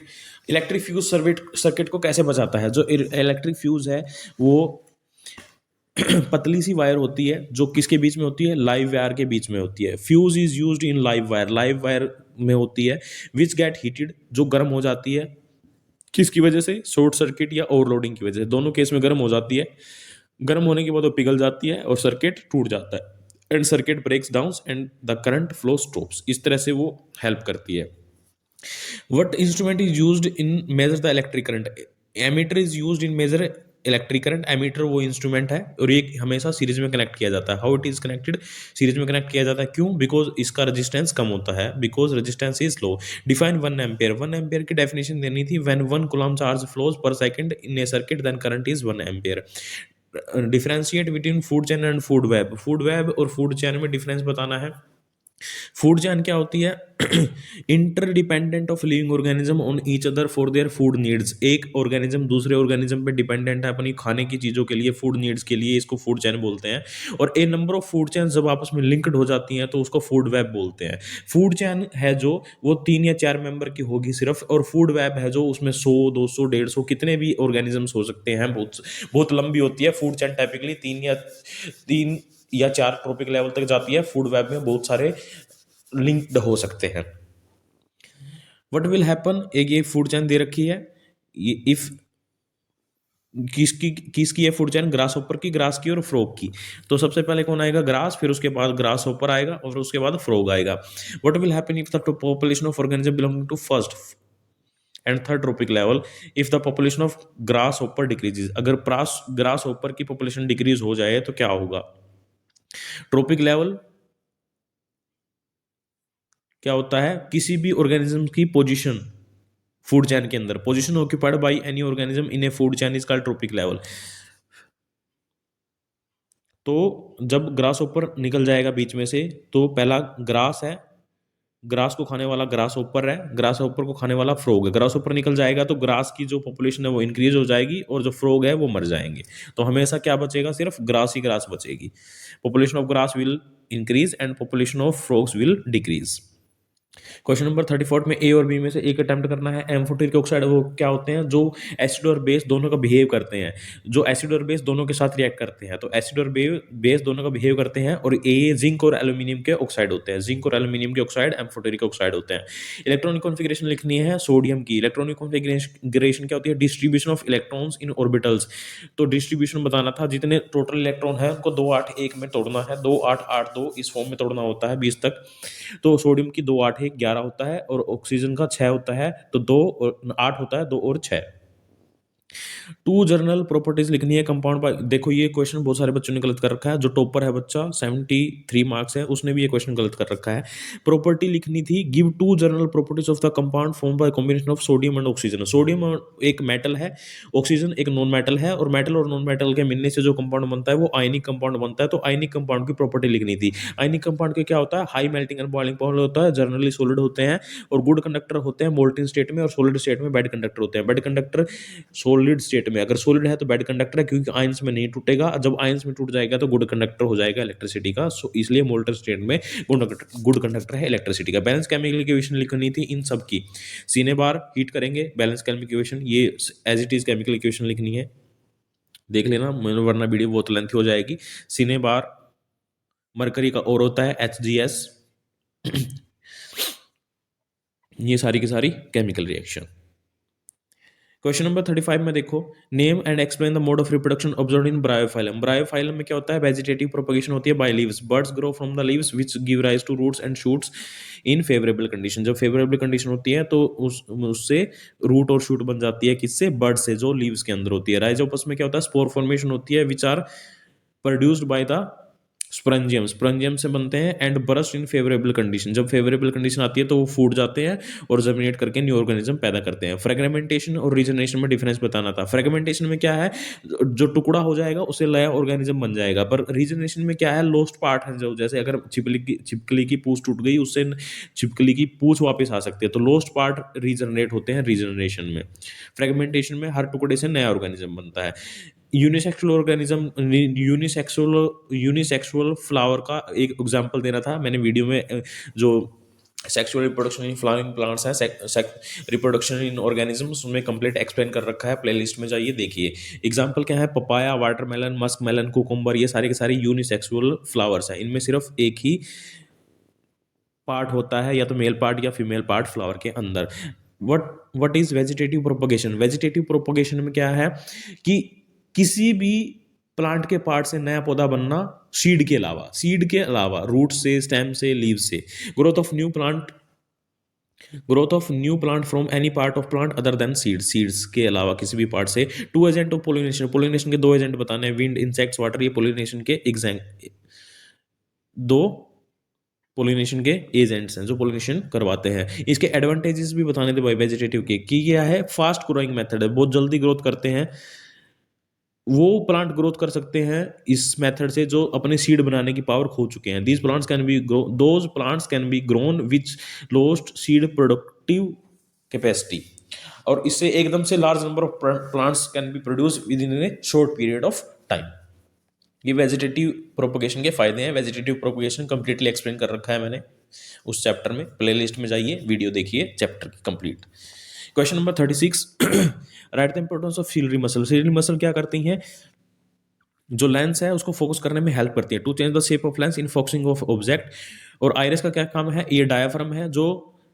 Electric fuse circuit को कैसे बचाता है। जो इलेक्ट्रिक फ्यूज है वो पतली सी वायर होती है जो किसके बीच में होती है लाइव वायर के बीच में होती है। Fuse is used in live wire में होती है विच गेट हीटेड जो गर्म हो जाती है किसकी वजह से शॉर्ट सर्किट या ओवरलोडिंग की वजह से। दोनों केस में गर्म हो जाती है, गर्म होने के बाद वो पिघल जाती है और सर्किट टूट जाता है and circuit breaks down and the current flow stops. इस तरह से वो हेल्प करती है। What instrument is used in measure the electric current? Ammeter is used in measure electric current. Ammeter वो इंस्ट्रूमेंट है और ये हमेशा सीरीज में कनेक्ट किया जाता है। How it is connected, series में कनेक्ट किया जाता है क्यों, बिकॉज इसका रेजिस्टेंस कम होता है, because resistance is low. Define 1 ampere, 1 ampere की डेफिनेशन देनी थी। When 1 coulomb charge flows per second in a circuit then current is 1 ampere. Differentiate between food chain and food web, food web और food chain में difference बताना है। Food chain क्या होती है interdependent of living organism on each other for their food needs. एक organism दूसरे organism पे डिपेंडेंट है अपनी खाने की चीज़ों के लिए, फूड नीड्स के लिए, इसको फूड चेन बोलते हैं। और ए नंबर ऑफ फूड चेन जब आपस में लिंक्ड हो जाती हैं तो उसको फूड वेब बोलते हैं। फूड चेन है जो वो 3 या 4 मेंबर की होगी सिर्फ, और फूड वेब है जो उसमें 100 200 150 कितने भी ऑर्गेनिजम्स हो सकते हैं, बहुत लंबी होती है। फूड चेन टाइपिकली 3 या 4 ट्रॉपिक लेवल तक जाती है। फूड वेब में बहुत सारे लिंक्ड हो सकते हैं। व्हाट विल हैपन, एक ये फूड चेन दे रखी है, इफ किसकी है फूड चेन, ग्रास होपर की, ग्रास की और फ्रॉग की। तो सबसे पहले कौन आएगा ग्रास, फिर उसके बाद ग्रास होपर आएगा और उसके बाद फ्रॉग आएगा। What will happen if the population of organism belonging to first and third trophic level if the population of grasshopper decreases. अगर ग्रास होपर की पॉपुलेशन डिक्रीज हो जाए तो क्या होगा। ट्रॉपिक लेवल क्या होता है, किसी भी ऑर्गेनिज्म की पोजीशन फूड चेन के अंदर, position occupied by any organism in A food chain is called trophic level. तो जब ग्रास ऊपर निकल जाएगा बीच में से तो पहला ग्रास है, ग्रास को खाने वाला ग्रास ऊपर है, ग्रास ऊपर को खाने वाला फ्रॉग है। ग्रास ऊपर निकल जाएगा तो ग्रास की जो पॉपुलेशन है वो इंक्रीज हो जाएगी और जो फ्रॉग है वो मर जाएंगे। तो हमेशा क्या बचेगा, सिर्फ ग्रास ही ग्रास बचेगी। Population of grass will increase and population of frogs will decrease. Question number 34 में ए और बी में से एक अटेम्प्ट करना है। एम्फोटेरिक ऑक्साइड वो क्या होते हैं जो एसिड और बेस दोनों का बिहेव करते हैं, जो एसिड और बेस दोनों के साथ रिएक्ट करते हैं। तो एसिड और बेस दोनों का बिहेव करते हैं और ए जिंक और एल्यूमिनियम के ऑक्साइड होते हैं। जिंक और एल्यूमिनियम के ऑक्साइड एम्फोटेरिक ऑक्साइड होते हैं। इलेक्ट्रॉनिक कॉन्फिगरेशन लिखनी है सोडियम की। इलेक्ट्रॉनिक कॉन्फिगरेशन क्या होती है, distribution of electrons in orbitals. तो डिस्ट्रीब्यूशन बताना था, जितने टोटल इलेक्ट्रॉन है उनको 2 8 1 में तोड़ना है, 2 8 8 2 इस फॉर्म में तोड़ना होता है 20 तक। तो सोडियम की 2 8 1 11 होता है और ऑक्सीजन का 6 होता है, तो 2 और 8 होता है, 2 और 6। 2 जर्नल प्रॉपर्टीज लिखनी है कंपाउंड। देखो ये क्वेश्चन बहुत सारे बच्चों ने गलत कर रखा है। जो टॉपर है बच्चा 73 मार्क्स है, उसने भी ये क्वेश्चन गलत कर रखा है। प्रॉपर्टी लिखनी थी, give 2 journal properties of the compound form by combination of sodium and oxygen. Sodium एक मेटल है, ऑक्सीजन एक नॉन मेटल है, और मेटल और नॉन मेटल के मिलने से जो कंपाउंड बनता है वो आयनिक कंपाउंड बनता है। तो आयनिक कंपाउंड की प्रॉपर्टी लिखनी थी। आयनिक कंपाउंड के क्या होता है, high melting and boiling point होता है, जनरली सॉलिड होते हैं और गुड कंडक्टर होते हैं मोल्टेन स्टेट में, और सॉलिड स्टेट में बैड कंडक्टर होते हैं। बैड कंडक्टर सॉलिड स्टेट में। अगर सॉलिड है तो बैड कंडक्टर है, क्योंकि आयंस में नहीं टूटेगा, जब आयंस में टूट जाएगा तो गुड कंडक्टर हो जाएगा इलेक्ट्रिसिटी का। सो इसलिए मोल्टन स्टेट में गुड कंडक्टर है इलेक्ट्रिसिटी का। बैलेंस केमिकल इक्वेशन लिखनी थी इन सब की। सीने बार हीट करेंगे, बैलेंस केमिकल इक्वेशन, ये as it is chemical equation लिखनी है, देख लेना, वरना वीडियो बहुत लेंथी हो जाएगी। सीने बार मरकरी का और होता है HGS। ये सारी की सारी केमिकल रिएक्शन। क्वेश्चन नंबर 35 में देखो, name and explain the mode of reproduction observed in bryophyllum. Bryophyllum में क्या होता है, वेजिटेटिव प्रोपगेशन होती है by leaves, buds grow from the leaves which give rise to roots and shoots in favourable condition. जब favourable condition होती है तो उससे रूट और शूट बन जाती है, किससे, बर्ड से, जो लीव्स के अंदर होती है। राइजोपस में क्या होता है, स्पोर फॉर्मेशन होती है which are produced by the sporangium, sporangium से बनते हैं, and burst in favourable condition, जब फेवरेबल कंडीशन आती है तो वो फूट जाते हैं और जर्मिनेट करके न्यू ऑर्गेनिज्म पैदा करते हैं। फ्रेगमेंटेशन और रीजनरेशन में डिफरेंस बताना था। फ्रेगमेंटेशन में क्या है, जो टुकड़ा हो जाएगा उसे नया ऑर्गेनिज्म बन जाएगा, पर रीजनरेशन में क्या है, लॉस्ट पार्ट है, जो जैसे अगर छिपकली की पूंछ टूट गई, उससे छिपकली की पूंछ वापस आ सकती है, तो लॉस्ट पार्ट रीजनरेट होते हैं रीजनरेशन में। फ्रेगमेंटेशन में हर टुकड़े से नया ऑर्गेनिज्म बनता है। यूनिसेक्सुअल ऑर्गेनिज्म, यूनिसेक्सुअल फ्लावर का एक एग्जांपल देना था मैंने वीडियो में, जो sexual reproduction in flowering plants है, रिप्रोडक्शन इन ऑर्गेनिजम्स, उसमें कंप्लीट एक्सप्लेन कर रखा है, प्लेलिस्ट में जाइए देखिए। एग्जांपल क्या है, papaya, watermelon, musk melon, cucumber, ये सारे के सारे यूनिसेक्सुअल फ्लावर्स हैं। इनमें सिर्फ एक ही पार्ट होता है, या तो मेल पार्ट या फीमेल पार्ट फ्लावर के अंदर। What is vegetative propagation. Vegetative propagation में क्या है कि किसी भी प्लांट के पार्ट से नया पौधा बनना, सीड के अलावा रूट से, स्टेम से, लीव से। Growth of new plant from any part of plant other than seeds के अलावा किसी भी पार्ट से। Two agent of pollination, pollination के दो एजेंट बताने हैं, विंड, इंसेक्ट्स, वाटर, ये पोलिनेशन के दो पोलिनेशन के एजेंट्स हैं जो पोलिनेशन करवाते हैं। इसके एडवांटेजेस भी बताने थे भाई वेजिटेटिव के, कि क्या है, फास्ट ग्रोइंग मेथड है, बहुत जल्दी ग्रोथ करते हैं, वो प्लांट ग्रोथ कर सकते हैं इस मेथड से जो अपने सीड बनाने की पावर खो चुके हैं। Those plants can be grown which lost seed productive capacity, और इससे एकदम से large number of plants can be produce with in A short period of time. ये वेजिटेटिव प्रोपगेशन के फायदे हैं। वेजिटेटिव प्रोपगेशन कंप्लीटली एक्सप्लेन कर रखा है मैंने उस चैप्टर में, प्लेलिस्ट में जाइए, वीडियो देखिए चैप्टर की complete. Question number 36, right the importance of ciliary muscle. Ciliary muscle क्या करती हैं, जो लेंस है उसको फोकस करने में हेल्प करती है, to change the shape of lens in focusing of object. और आइरिस का क्या काम है, ये डायाफ्राम है जो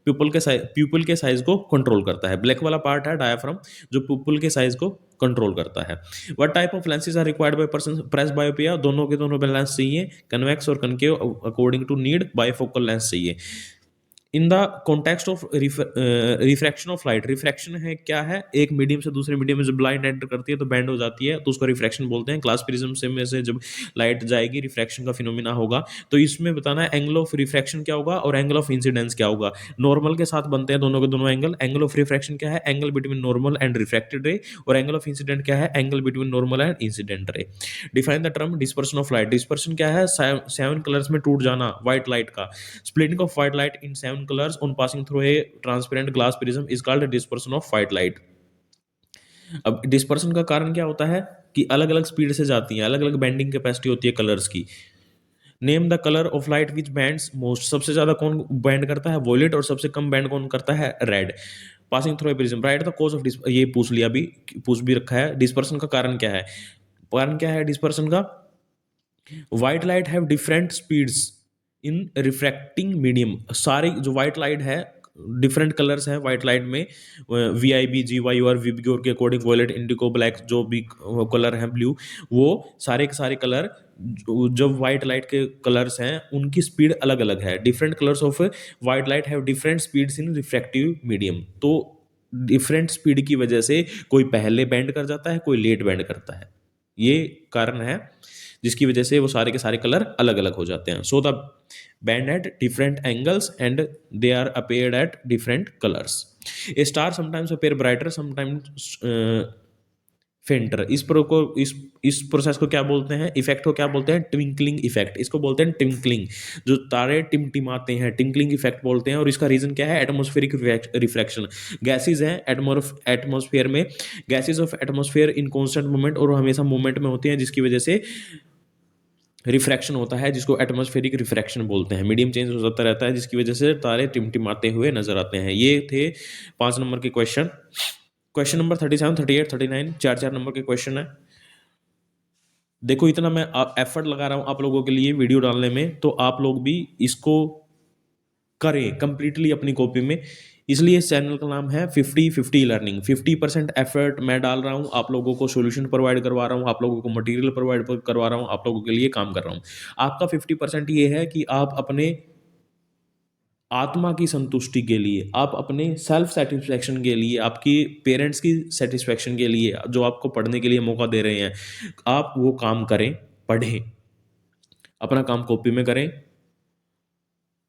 प्यूपल के साइज को कंट्रोल करता है। ब्लैक वाला पार्ट है डायाफ्राम, जो प्यूपल के साइज को कंट्रोल करता है। What type of lenses are required by person, presbyopia, दोनों के दोनों लेंस चाहिए, कन्वेक्स और concave according to need, bifocal lens चाहिए। In the context of refraction of light, refraction है क्या है, एक मीडियम से दूसरे मीडियम में जब लाइट एंटर करती है तो बैंड हो जाती है, तो उसको रिफ्रैक्शन बोलते हैं। ग्लास प्रिज्म से में से जब लाइट जाएगी रिफ्रैक्शन का फिनोमिना होगा। तो इसमें बताना है एंगल ऑफ रिफ्रैक्शन क्या होगा और एंगल ऑफ इंसिडेंस क्या होगा। नॉर्मल के साथ बनते हैं दोनों के दोनों एंगल। एंगल ऑफ रिफ्रैक्शन क्या है, angle between normal and refracted रे, और एंगल ऑफ इंसिडेंट क्या है, angle between normal and incident ray. Define the term dispersion of light. Dispersion क्या है, 7 कलर्स में टूट जाना व्हाइट लाइट का। Splitting of white light in 7 colours on passing through a transparent glass prism is called dispersion of white light। अब dispersion का कारण क्या होता है कि अलग अलग स्पीड से जाती हैं, अलग अलग बेंडिंग कैपेसिटी होती है कलर्स की। Name the colour of light which bands most, सबसे ज्यादा कौन बैंड करता है, वॉयलेट, और सबसे कम बैंड कौन करता है, red. Passing through a prism, right the cause of, ये पूछ लिया, अभी पूछ भी रखा है। डिस्पर्सन का कारण क्या है, कारण क्या है डिस्पर्सन का, white light have different speeds in refracting medium. सारी जो व्हाइट लाइट है डिफरेंट कलर्स हैं व्हाइट लाइट में, VIB, GY और विबग्योर के अकॉर्डिंग, वॉयलेट, इंडिको, ब्लैक, जो भी कलर हैं, ब्लू, वो सारे के सारे कलर जब व्हाइट लाइट के कलर्स हैं उनकी स्पीड अलग अलग है। Different colours of white light have different speeds in refractive medium. तो डिफरेंट स्पीड की वजह से कोई पहले बैंड कर जाता है, कोई लेट बैंड करता है, ये कारण है जिसकी वजह से वो सारे के सारे कलर अलग अलग हो जाते हैं। So the band at different angles and they are appeared at different colours. A star sometimes appear brighter, sometimes fainter. इस प्रोसेस को क्या बोलते हैं, इफेक्ट को क्या बोलते हैं, ट्विंकलिंग इफेक्ट। इसको बोलते हैं ट्विंकलिंग, जो तारे टिमटिमाते हैं, ट्विंकलिंग इफेक्ट बोलते हैं। और इसका रीजन क्या है, एटमॉस्फेरिक रिफ्रैक्शन। गैसेज हैं एटमॉस्फेयर में, gases of atmosphere in constant movement, और हमेशा मूवमेंट में होती हैं, जिसकी वजह से रिफ्रैक्शन होता है, जिसको एटमॉस्फेरिक रिफ्रैक्शन बोलते हैं। मीडियम चेंज हो जाता रहता है, जिसकी वजह से तारे टिमटिमाते हुए नजर आते हैं। ये थे 5 नंबर के क्वेश्चन। क्वेश्चन नंबर 37, 38, 39 4 नंबर के क्वेश्चन है। देखो इतना मैं एफर्ट लगा रहा हूं आप लोगों के लिए वीडियो डालने में, तो आप लोग भी इसको करें कंप्लीटली अपनी कॉपी में। इसलिए इस चैनल का नाम है 50-50 लर्निंग। 50% एफर्ट मैं डाल रहा हूं, आप लोगों को सॉल्यूशन प्रोवाइड करवा रहा हूं, आप लोगों को मटेरियल प्रोवाइड करवा रहा हूं, आप लोगों के लिए काम कर रहा हूं। आपका 50% ये है कि आप अपने आत्मा की संतुष्टि के लिए, आप अपने सेल्फ सेटिस्फैक्शन के लिए, आपकी पेरेंट्स की सेटिस्फैक्शन के लिए, जो आपको पढ़ने के लिए मौका दे रहे हैं, आप वो काम करें, पढ़ें, अपना काम कॉपी में करें।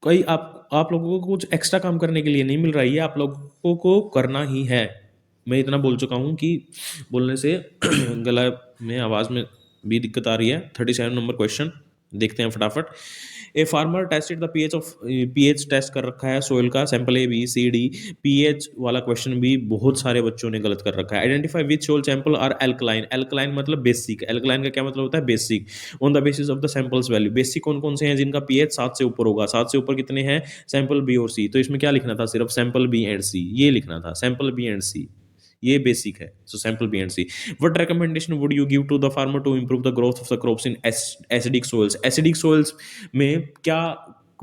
कोई आप लोगों को कुछ एक्स्ट्रा काम करने के लिए नहीं मिल रहा है, ये आप लोगों को करना ही है। मैं इतना बोल चुका हूँ कि बोलने से गला में, आवाज़ में भी दिक्कत आ रही है। 37 नंबर क्वेश्चन देखते हैं फटाफट। A farmer tested the pH test कर रखा है सोइल का, sample A B C D. PH वाला क्वेश्चन भी बहुत सारे बच्चों ने गलत कर रखा है। Identify which soil sample are alkaline. Alkaline मतलब बेसिक, एल्कलाइन का क्या मतलब होता है, basic. On the basis of the samples value, basic कौन कौन से हैं जिनका पीएच 7 से ऊपर होगा, 7 से ऊपर कितने हैं, सैंपल बी और सी। तो इसमें क्या लिखना था, सिर्फ सैंपल बी एंड सी, ये लिखना था, सैंपल बी एंड सी, ये बेसिक है। So sample B and C. What recommendation would you give to the farmer to improve the growth of the crops in acidic soils. Acidic soils में क्या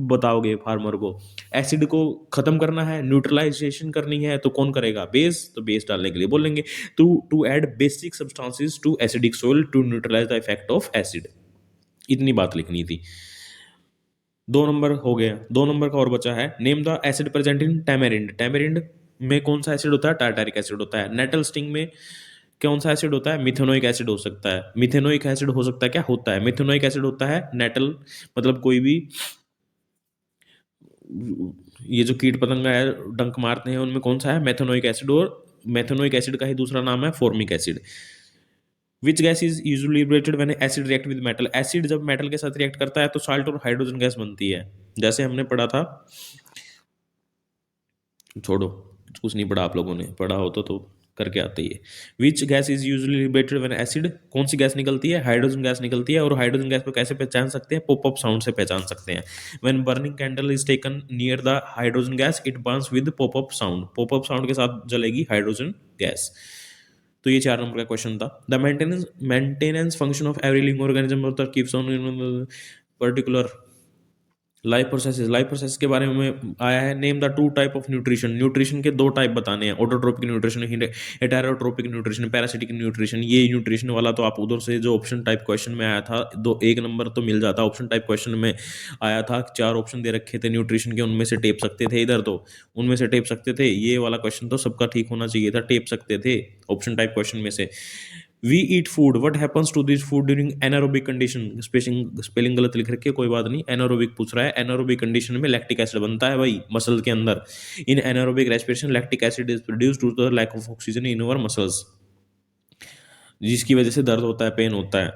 बताओगे farmer को, acid को खत्म करना है, न्यूट्रलाइजेशन करनी है, तो कौन करेगा, बेस। तो बेस डालने के लिए बोलेंगे to add basic substances to acidic soil to neutralise the effect of acid. इतनी बात लिखनी थी। 2 नंबर हो गया। 2 नंबर का और बचा है, name the acid present in tamarind. Tamarind में कौन सा एसिड होता है, टार्टारिक एसिड होता है। नेटल स्टिंग में कौन सा एसिड होता है, मिथेनोइक एसिड हो सकता है। मिथेनोइक एसिड हो सकता है, क्या होता है, मिथेनोइक एसिड होता है। नेटल मतलब कोई भी ये जो कीट पतंगा है डंक मारते हैं, उनमें कौन सा है, मेथेनोइक एसिड। और मेथेनोइक एसिड का ही दूसरा नाम है formic acid. Which gas is usually liberated when acid react with metal. Acid जब मेटल के साथ रिएक्ट करता है तो साल्ट और हाइड्रोजन गैस बनती है, जैसे हमने पढ़ा था। छोड़ो, कुछ नहीं पढ़ा, आप लोगों ने पढ़ा हो तो करके आते ही है। Which gas is usually liberated when acid, कौन सी गैस निकलती है, हाइड्रोजन गैस निकलती है। और हाइड्रोजन गैस को कैसे पहचान सकते हैं, पॉप अप साउंड से पहचान सकते हैं। When burning candle is taken near the hydrogen gas it Burns with pop up sound. Pop up sound के साथ जलेगी हाइड्रोजन गैस। तो ये 4 नंबर का क्वेश्चन था। The maintenance function of every living organism keeps on particular life process के बारे में आया है। Name the 2 type of nutrition. Nutrition के 2 टाइप बताने हैं, autotrophic nutrition, heterotrophic nutrition, parasitic nutrition. ये न्यूट्रिशन वाला तो आप उधर से जो ऑप्शन टाइप क्वेश्चन में आया था, 1 नंबर तो मिल जाता। ऑप्शन टाइप क्वेश्चन में आया था, 4 ऑप्शन दे रखे थे न्यूट्रिशन के, उनमें से टेप सकते थे, इधर तो उनमें से टेप सकते थे। ये वाला क्वेश्चन तो सबका ठीक होना चाहिए था, टेप सकते थे ऑप्शन टाइप क्वेश्चन में से। We eat food, what happens to this food during anaerobic condition. Spelling गलत लिख रखी है, कोई बात नहीं। एनारोबिक पूछ रहा है, एनारोबिक कंडीशन में लैक्टिक एसिड बनता है भाई मसल के अंदर। In anaerobic respiration lactic acid is produced due to the lack of oxygen in our muscles, जिसकी वजह से दर्द होता है, पेन होता है।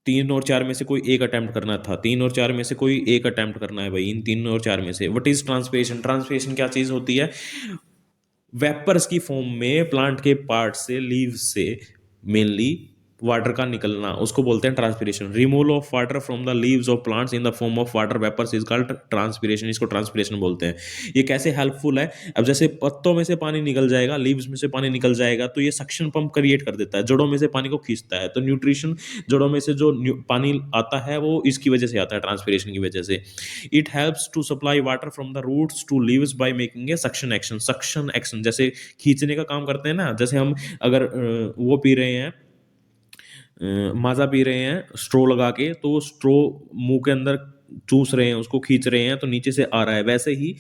3 और 4 में से कोई एक अटेम्प्ट करना था, 3 और 4 में से कोई एक अटेम्प्ट करना है भाई, इन 3 और 4 में से। What is transpiration. ट्रांसपिरेशन क्या चीज होती है, वेपर्स की फॉर्म में प्लांट के पार्ट से, लीव्स से मेनली वाटर का निकलना, उसको बोलते हैं transpiration. Removal of water from the leaves of plants in the form of water vapours is called transpiration. इसको ट्रांसपिरेशन बोलते हैं। ये कैसे हेल्पफुल है, अब जैसे पत्तों में से पानी निकल जाएगा, लीव्स में से पानी निकल जाएगा, तो ये सक्शन पंप क्रिएट कर देता है, जड़ों में से पानी को खींचता है। तो न्यूट्रिशन, जड़ों में से जो पानी आता है वो इसकी वजह से आता है, ट्रांसपिरेशन की वजह से। It helps to supply water from the roots to leaves by making a suction action. Suction action जैसे खींचने का काम करते हैं ना, जैसे हम अगर वो पी रहे हैं, माजा पी रहे हैं स्ट्रो लगा के, तो स्ट्रो मुंह के अंदर चूस रहे हैं, उसको खींच रहे हैं, तो नीचे से आ रहा है। वैसे ही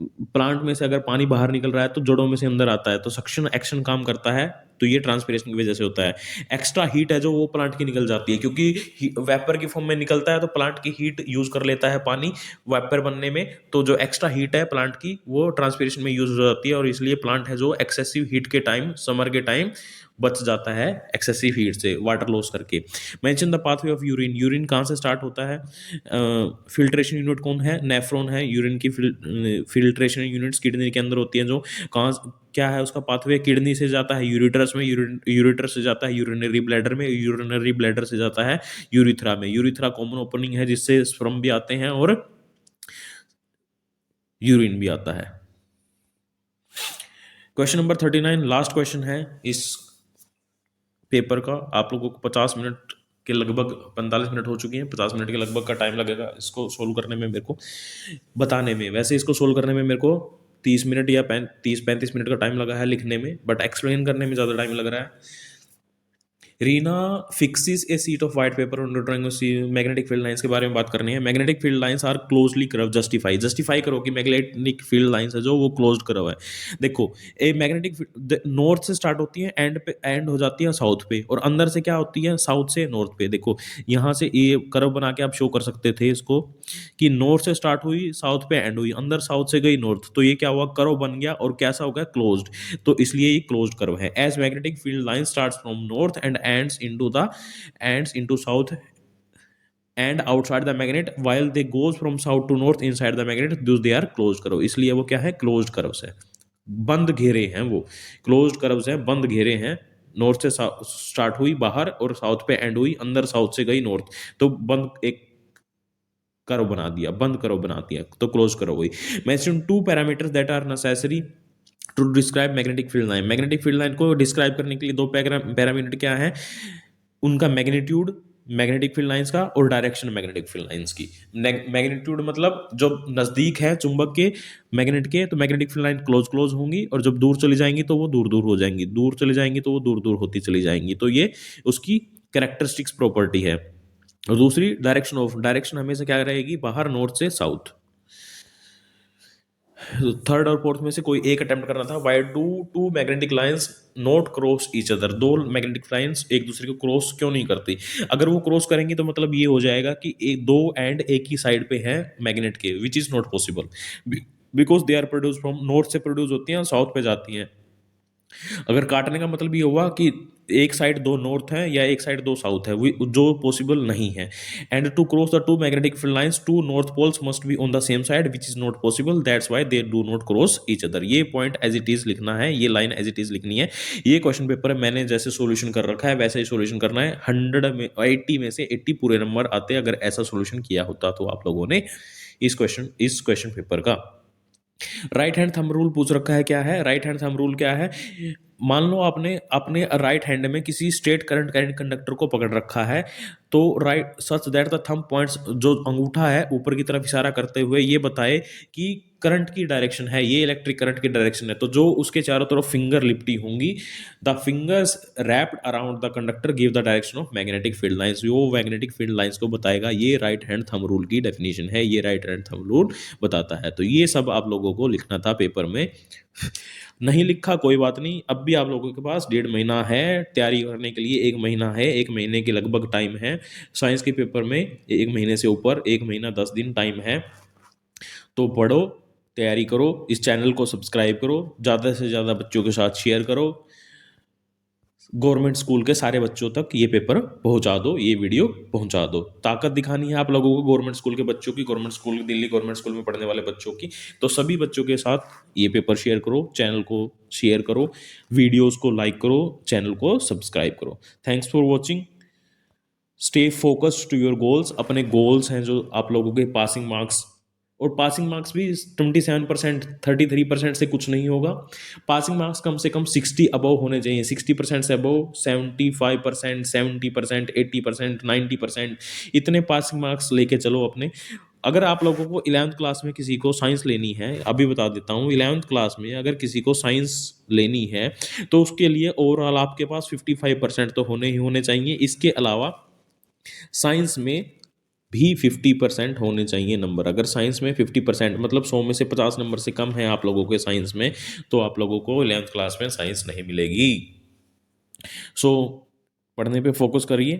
प्लांट में से अगर पानी बाहर निकल रहा है तो जड़ों में से अंदर आता है, तो सक्शन एक्शन काम करता है। तो ये ट्रांसपिरेशन की वजह से होता है। एक्स्ट्रा हीट है जो वो प्लांट की निकल जाती है, क्योंकि वेपर की फॉर्म में निकलता है तो प्लांट की हीट यूज कर लेता है पानी वेपर बनने में। तो जो एक्स्ट्रा हीट है प्लांट की वो ट्रांसपिरेशन में यूज हो जाती है, और इसलिए प्लांट है जो एक्सेसिव हीट के टाइम, समर के टाइम बच जाता है एक्सेसिव हीट से वाटर लॉस करके। Mention the pathway of urine, urine कहाँ से स्टार्ट होता है? फिल्ट्रेशन यूनिट कौन है? नेफ्रॉन है। यूरिन की फिल्ट्रेशन यूनिट्स किडनी के अंदर होती हैं, जो कहाँ क्या है उसका पाथवे? किडनी से जाता है यूरिट्रस में, यूरिटर से जाता है यूरिनरी ब्लैडर में, यूरिनरी ब्लैडर से जाता है यूरिथ्रा में। यूरिथ्रा कॉमन ओपनिंग है जिससे स्पर्म भी आते हैं और यूरिन भी आता है। क्वेश्चन नंबर 39 लास्ट क्वेश्चन है इस पेपर का। आप लोगों को 50 मिनट के लगभग 45 मिनट हो चुकी हैं, 50 मिनट के लगभग का टाइम लगेगा इसको सोल्व करने में मेरे को, बताने में। वैसे इसको सोल्व करने में मेरे को 30 मिनट या 30-35 मिनट का टाइम लगा है लिखने में, बट एक्सप्लेन करने में ज़्यादा टाइम लग रहा है। Reena fixes a sheet of white paper on drawing magnetic field lines के बारे में बात करनी है। Magnetic field lines are closely curve, justify करो कि मैग्नेटिक फील्ड लाइंस है जो वो क्लोज्ड कर्व है। देखो ए मैग्नेटिक नॉर्थ से स्टार्ट होती है, एंड पे एंड हो जाती है साउथ पे, और अंदर से क्या होती है? साउथ से नॉर्थ पे। देखो यहाँ से ये कर्व बना के आप शो कर सकते थे इसको कि नॉर्थ से स्टार्ट हुई, साउथ पे एंड हुई, अंदर साउथ से गई नॉर्थ, तो ये क्या हुआ? कर्व बन गया और कैसा हो गया? क्लोज्ड। तो इसलिए ये क्लोज्ड कर्व है। As magnetic field line starts from north end ends into south and outside the magnet while they goes from south to north inside the magnet, thus they are closed curve। इसलिए वो क्या है? Closed curves है, बंद घेरे हैं वो। Closed curves हैं, बंद घेरे हैं। नॉर्थ से स्टार्ट हुई बाहर और साउथ पे एंड हुई, अंदर साउथ से गई नॉर्थ, तो बंद एक कर्व बना दिया, बंद कर्व बना दिया, तो क्लोज कर्व हुई। Mention two parameters that are necessary to describe magnetic field line. Magnetic field line को डिस्क्राइब करने के लिए दो पैरामीटर क्या है? उनका मैग्नीट्यूड मैग्नेटिक फील्ड लाइंस का, और डायरेक्शन मैग्नेटिक फील्ड लाइंस की। मैग्नीट्यूड मतलब जो नजदीक है चुंबक के मैग्नेट के, तो magnetic field line close close होंगी, और जब दूर चली जाएंगी तो वो दूर दूर हो जाएंगी, दूर चली जाएंगी तो वो दूर दूर होती चली जाएंगी। तो ये उसकी कैरेक्टरिस्टिक्स प्रॉपर्टी है। और दूसरी डायरेक्शन हमेशा क्या रहेगी? बाहर, नॉर्थ से साउथ। थर्ड और फोर्थ में से कोई एक अटेम्प्ट करना था। Why do two magnetic lines not cross each other? दो मैग्नेटिक लाइंस एक दूसरे को क्रॉस क्यों नहीं करती? अगर वो क्रॉस करेंगी तो मतलब ये हो जाएगा कि दो एंड एक ही साइड पे हैं मैग्नेट के, which is not possible, because they are produce from north से प्रोड्यूस होती हैं, साउथ पे जाती हैं। अगर काटने का मतलब ये हुआ कि एक साइड दो नॉर्थ है या एक साइड दो साउथ है, जो पॉसिबल नहीं है। And to cross the two magnetic field lines, two north poles must be on the same side, which is not possible, that's why they do not cross each other. ये point as it is लिखना है, ये line as it is लिखनी है। ये question paper मैंने जैसे solution कर रखा है वैसे ही सोल्यूशन करना है। 100 में 80 में से 80 पूरे नंबर आते अगर ऐसा सोल्यूशन किया होता तो आप लोगों ने इस क्वेश्चन पेपर का। राइट हैंड थंब रूल पूछ रखा है, क्या है राइट हैंड थंब रूल? क्या है? मान लो आपने अपने राइट हैंड में किसी स्ट्रेट करंट कंडक्टर को पकड़ रखा है, तो right such that the thumb points, जो अंगूठा है ऊपर की तरफ इशारा करते हुए ये बताए कि करंट की डायरेक्शन है, ये इलेक्ट्रिक करंट की डायरेक्शन है, तो जो उसके चारों तरफ फिंगर लिपटी होंगी, the fingers wrapped around the conductor give the direction of magnetic field lines, वो मैग्नेटिक फील्ड लाइंस को बताएगा। ये राइट हैंड थंब रूल की डेफिनेशन है, ये राइट हैंड थंब रूल बताता है। तो ये सब आप लोगों को लिखना था पेपर में। नहीं लिखा कोई बात नहीं, अब भी आप लोगों के पास 1.5 महीना है तैयारी करने के लिए। 1 महीना है, 1 महीने के लगभग टाइम है। साइंस के पेपर में 1 महीने से ऊपर, 1 महीना 10 दिन टाइम है। तो पढ़ो, तैयारी करो, इस चैनल को सब्सक्राइब करो, ज़्यादा से ज़्यादा बच्चों के साथ शेयर करो, गवर्नमेंट स्कूल के सारे बच्चों तक ये पेपर पहुंचा दो, ये वीडियो पहुंचा दो। ताकत दिखानी है आप लोगों को गवर्नमेंट स्कूल के बच्चों की, government school, Delhi government school में पढ़ने वाले बच्चों की। तो सभी बच्चों के साथ ये पेपर शेयर करो, चैनल को शेयर करो, वीडियोस को लाइक करो, चैनल को सब्सक्राइब करो। Thanks for watching. Stay focused to your goals. अपने गोल्स हैं जो आप लोगों के, पासिंग मार्क्स, और पासिंग मार्क्स भी 27%, 33% से कुछ नहीं होगा। पासिंग मार्क्स कम से कम 60 अबव होने चाहिए, 60% से अबव, 75%, 70%, 80%, 90%, इतने पासिंग मार्क्स लेके चलो अपने। अगर आप लोगों को 11th क्लास में किसी को साइंस लेनी है, अभी बता देता हूँ, 11th क्लास में अगर किसी को साइंस लेनी है तो उसके लिए ओवरऑल आपके पास 55% तो होने ही होने चाहिए। इसके अलावा साइंस में भी 50% होने चाहिए नंबर। अगर साइंस में 50% मतलब 100 में से 50 नंबर से कम है आप लोगों के साइंस में, तो आप लोगों को 11th क्लास में साइंस नहीं मिलेगी। सो पढ़ने पे फोकस करिए,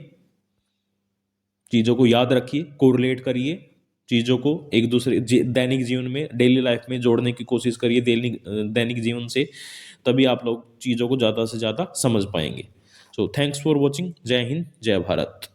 चीज़ों को याद रखिए, कोरिलेट करिए, चीज़ों को एक दूसरे दैनिक जीवन में, डेली लाइफ में जोड़ने की कोशिश करिए दैनिक दैनिक जीवन से, तभी आप लोग चीज़ों को ज़्यादा से ज़्यादा समझ पाएंगे। So thanks for watching. जय हिंद, जय भारत।